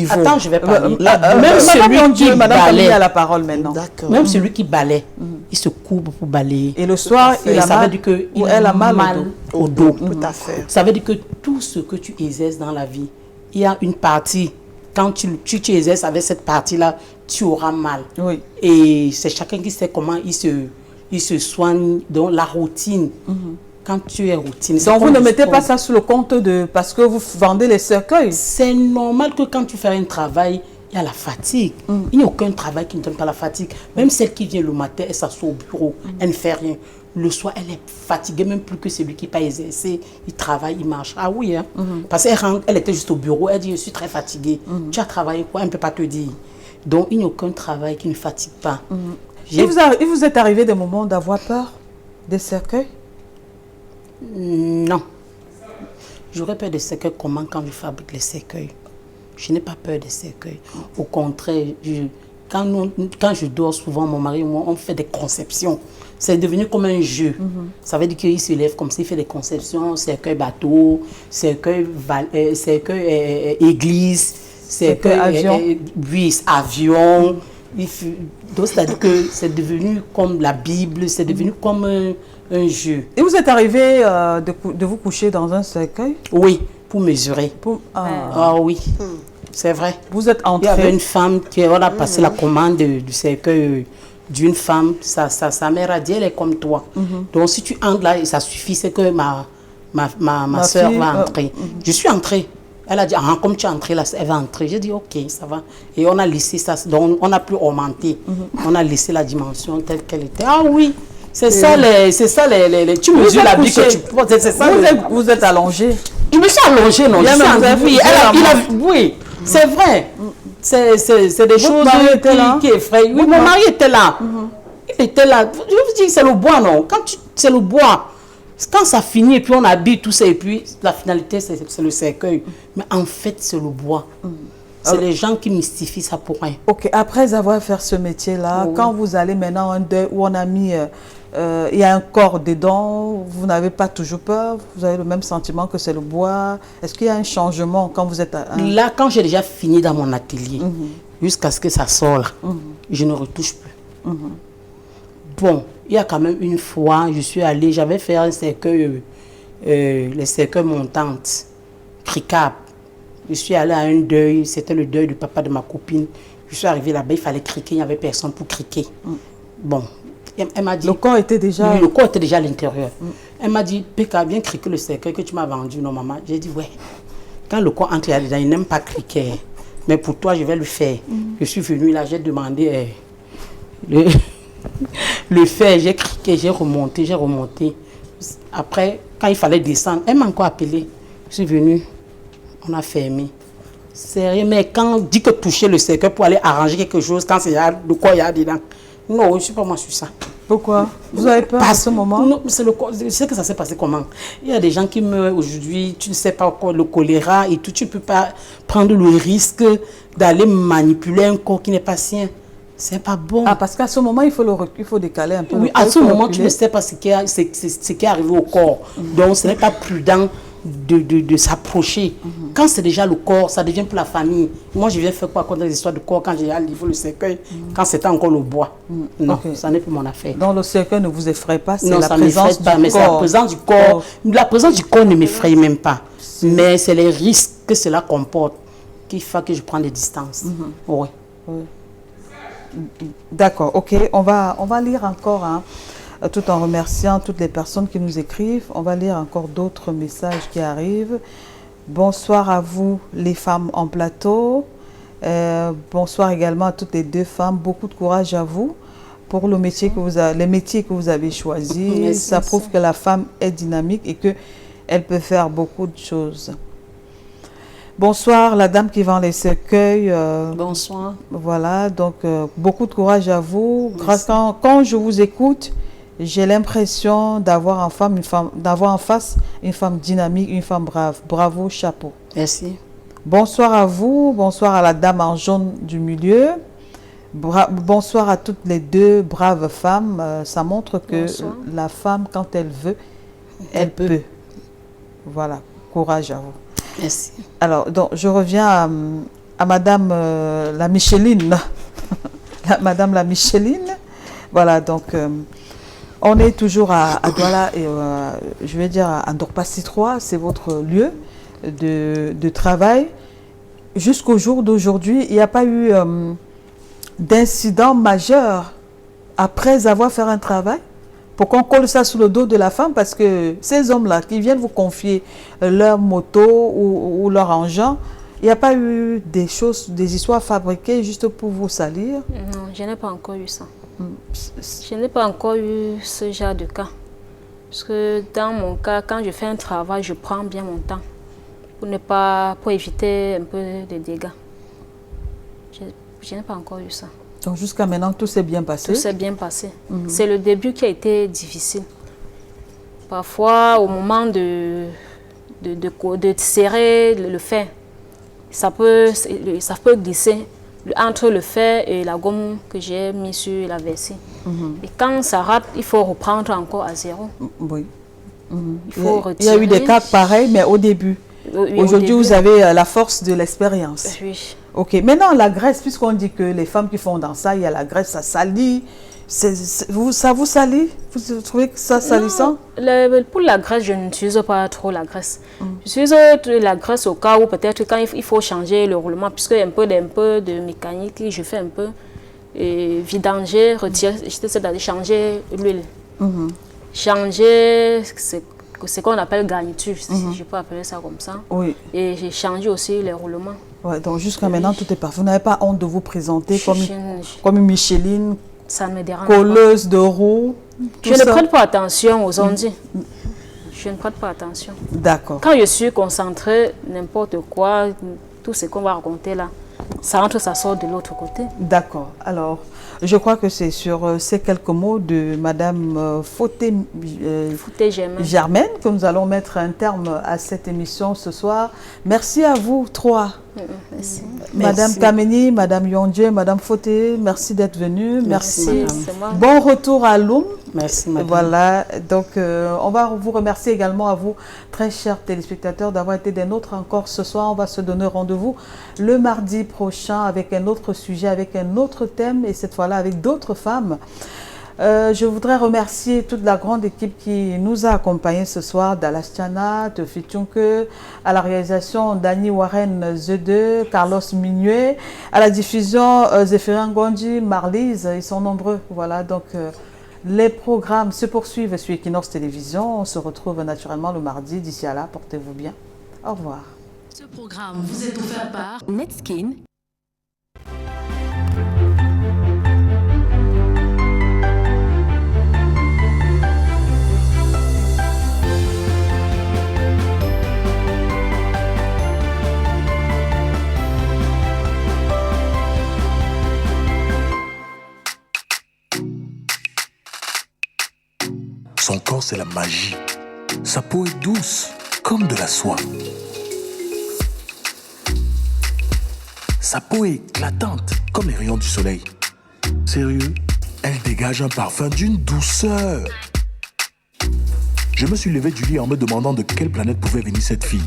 Attends, je vais parler. Même celui qui balaie, à la parole maintenant. Même celui qui balaie, il se courbe pour balayer. Et le soir, il a mal au dos. Tout à fait. Ça veut dire que tout ce que tu exerces dans la vie, il y a une partie. Quand tu exerces avec cette partie-là, tu auras mal. Oui. Et c'est chacun qui sait comment il se soigne dans la routine. Quand tu es routine. Donc vous ne mettez pas ça sous le compte de... Parce que vous vendez les cercueils. C'est normal que quand tu fais un travail, il y a la fatigue. Il n'y a aucun travail qui ne donne pas la fatigue. Même celle qui vient le matin, elle s'assoit au bureau, elle ne fait rien. Le soir, elle est fatiguée, même plus que celui qui n'a pas exercé. Il travaille, il marche. Ah oui, hein? Parce qu'elle rentre, elle était juste au bureau, elle dit, je suis très fatiguée. Tu as travaillé quoi? Elle ne peut pas te dire. Donc, il n'y a aucun travail qui ne fatigue pas. Et vous êtes arrivé des moments d'avoir peur des cercueils? Non. J'aurais peur des cercueils comment quand je fabrique les cercueils. Je n'ai pas peur des cercueils. Au contraire, quand je dors souvent, mon mari et moi, on fait des conceptions. C'est devenu comme un jeu. Ça veut dire qu'il se lève comme ça, il fait des conceptions, cercueil bateau, cercueil église, cercueil avion. Avion. Donc c'est-à-dire que c'est devenu comme la Bible, c'est devenu comme un jeu. Et vous êtes arrivé de vous coucher dans un cercueil? Oui, pour mesurer. Oui. C'est vrai. Vous êtes entré. Il y avait une femme qui a passé la commande du cercueil d'une femme. Sa mère a dit, elle est comme toi. Donc si tu entres là, ça suffit, c'est que ma soeur va entrer. Je suis entrée. Elle a dit, comme tu es entrée là, elle va entrer. J'ai dit, ok, ça va. Et on a laissé ça, donc on n'a plus augmenté. On a laissé la dimension telle qu'elle était. Ah oui, c'est ça les... Tu mesures la vie que tu portes. C'est ça. Vous êtes allongé. Je me suis allongée, non? Oui, c'est vrai. C'est des choses qui effrayent. Oui, mon mari était là. Il était là. Je vous dis, c'est le bois, non? C'est le bois. Quand ça finit et puis on habille tout ça et puis la finalité, c'est le cercueil. Mais en fait, c'est le bois. C'est les gens qui mystifient ça pour rien. Ok, après avoir fait ce métier-là, quand vous allez maintenant un deuil où on a mis... il y a un corps dedans, vous n'avez pas toujours peur? Vous avez le même sentiment que c'est le bois? Est-ce qu'il y a un changement quand vous êtes... Là, quand j'ai déjà fini dans mon atelier, jusqu'à ce que ça sorte, je ne retouche plus. Bon, il y a quand même une fois, je suis allée, j'avais fait un cercueil, les cercueils montantes, cricap. Je suis allée à un deuil, c'était le deuil du papa de ma copine. Je suis arrivée là-bas, il fallait criquer, il n'y avait personne pour criquer. Bon, elle m'a dit... Le corps était déjà... Oui, le corps était déjà à l'intérieur. Elle m'a dit, Péka, viens criquer le cercueil que tu m'as vendu, non maman? J'ai dit, ouais. Quand le corps entre là-dedans, il n'aime pas criquer. Mais pour toi, je vais le faire. Je suis venue là, j'ai demandé le fer, j'ai criqué, j'ai remonté. Après, quand il fallait descendre, elle m'a encore appelé. Je suis venue, on a fermé. Sérieux, mais quand on dit que toucher le cercueil pour aller arranger quelque chose, quand c'est le corps, il y a dedans. Non, je ne suis pas moi sur ça. Pourquoi? Vous avez peur à ce moment? Non, c'est le corps. Je sais que ça s'est passé comment. Il y a des gens qui meurent aujourd'hui, tu ne sais pas quoi, le choléra et tout. Tu ne peux pas prendre le risque d'aller manipuler un corps qui n'est pas sien. C'est pas bon. Ah, parce qu'à ce moment, il faut décaler un peu. Oui, à ce moment, tu ne sais pas ce qui est arrivé au corps. Donc, ce n'est pas prudent de s'approcher. Quand c'est déjà le corps, ça devient pour la famille. Moi, je viens faire quoi contre les histoires de corps quand j'ai livré le cercueil, quand c'était encore le bois. Non, ça n'est plus mon affaire. Donc, le cercueil ne vous effraie pas, c'est la présence du corps. Mais c'est la présence du corps. La présence du corps ne m'effraie même pas. Mais c'est les risques que cela comporte qu'il faut que je prenne des distances. Oui. D'accord, ok. On va lire encore, tout en remerciant toutes les personnes qui nous écrivent. On va lire encore d'autres messages qui arrivent. Bonsoir à vous, les femmes en plateau. Bonsoir également à toutes les deux femmes. Beaucoup de courage à vous pour les métiers que vous avez choisis. Ça prouve que la femme est dynamique et qu'elle peut faire beaucoup de choses. Bonsoir, la dame qui vend les cercueils. Bonsoir. Voilà, donc beaucoup de courage à vous. Quand je vous écoute, j'ai l'impression d'avoir en face une femme dynamique, une femme brave. Bravo, chapeau. Merci. Bonsoir à vous, bonsoir à la dame en jaune du milieu. Bonsoir à toutes les deux braves femmes. Ça montre que la femme, quand elle veut, elle peut. Voilà, courage à vous. Merci. Alors, donc, je reviens à Madame la Micheline. Madame la Micheline. Voilà, donc, on est toujours à Douala et je vais dire à Ndorpassi 3, c'est votre lieu de travail. Jusqu'au jour d'aujourd'hui, il n'y a pas eu d'incident majeur après avoir fait un travail pour qu'on colle ça sous le dos de la femme, parce que ces hommes-là qui viennent vous confier leur moto ou leur engin, il n'y a pas eu des histoires fabriquées juste pour vous salir? Non, je n'ai pas encore eu ça. Je n'ai pas encore eu ce genre de cas. Parce que dans mon cas, quand je fais un travail, je prends bien mon temps pour éviter un peu de dégâts. Je n'ai pas encore eu ça. Donc jusqu'à maintenant, tout s'est bien passé? Tout s'est bien passé. C'est le début qui a été difficile. Parfois, au moment de serrer le fer, ça peut glisser entre le fer et la gomme que j'ai mis sur la vessie. Et quand ça rate, il faut reprendre encore à zéro. Oui. Il y a eu des cas pareils, mais au début. Oui, aujourd'hui, vous avez la force de l'expérience. Oui. Ok. Maintenant, la graisse, puisqu'on dit que les femmes qui font dans ça, il y a la graisse, ça salit. Ça vous salit? Vous trouvez que ça salissant? Pour la graisse, je n'utilise pas trop la graisse. J'utilise la graisse au cas où peut-être quand il faut changer le roulement, puisque un peu de mécanique, je fais un peu vidanger, retirer, c'est-à-dire changer l'huile. Changer ce qu'on appelle garniture, si je peux appeler ça comme ça. Oui. Et j'ai changé aussi les roulements. Ouais, donc jusqu'à maintenant, tout est parfait. Vous n'avez pas honte de vous présenter comme une Micheline? Ça ne me dérange colleuse de roues. Je ne prête pas attention aux ondits. Je ne prête pas attention. D'accord. Quand je suis concentrée, n'importe quoi, tout ce qu'on va raconter là, ça entre, ça sort de l'autre côté. D'accord. Alors, je crois que c'est sur ces quelques mots de Madame Fauté Germaine que nous allons mettre un terme à cette émission ce soir. Merci à vous trois. Merci. Madame Kameni, Madame Yondje, Madame Fauté, merci d'être venue. Merci. Bon retour à Loum. Merci, madame. Voilà, donc on va vous remercier également à vous, très chers téléspectateurs, d'avoir été des nôtres encore ce soir. On va se donner rendez-vous le mardi prochain avec un autre sujet, avec un autre thème et cette fois-là avec d'autres femmes. Je voudrais remercier toute la grande équipe qui nous a accompagnés ce soir, Dallas Chana, Tefi Tchunke, à la réalisation Dani Warren Zede, Carlos Minuet, à la diffusion Zéphirin Gondji, Marlise, ils sont nombreux. Voilà, donc les programmes se poursuivent sur Equinox Télévision. On se retrouve naturellement le mardi. D'ici à là, portez-vous bien. Au revoir. Ce programme vous est offert par Netskin. Son corps, c'est la magie. Sa peau est douce, comme de la soie. Sa peau est éclatante, comme les rayons du soleil. Sérieux, elle dégage un parfum d'une douceur. Je me suis levé du lit en me demandant de quelle planète pouvait venir cette fille.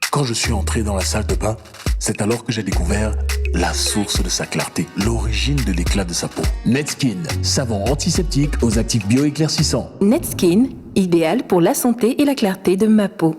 Quand je suis entré dans la salle de bain, c'est alors que j'ai découvert la source de sa clarté, l'origine de l'éclat de sa peau. Netskin, savon antiseptique aux actifs bioéclaircissants. Netskin, idéal pour la santé et la clarté de ma peau.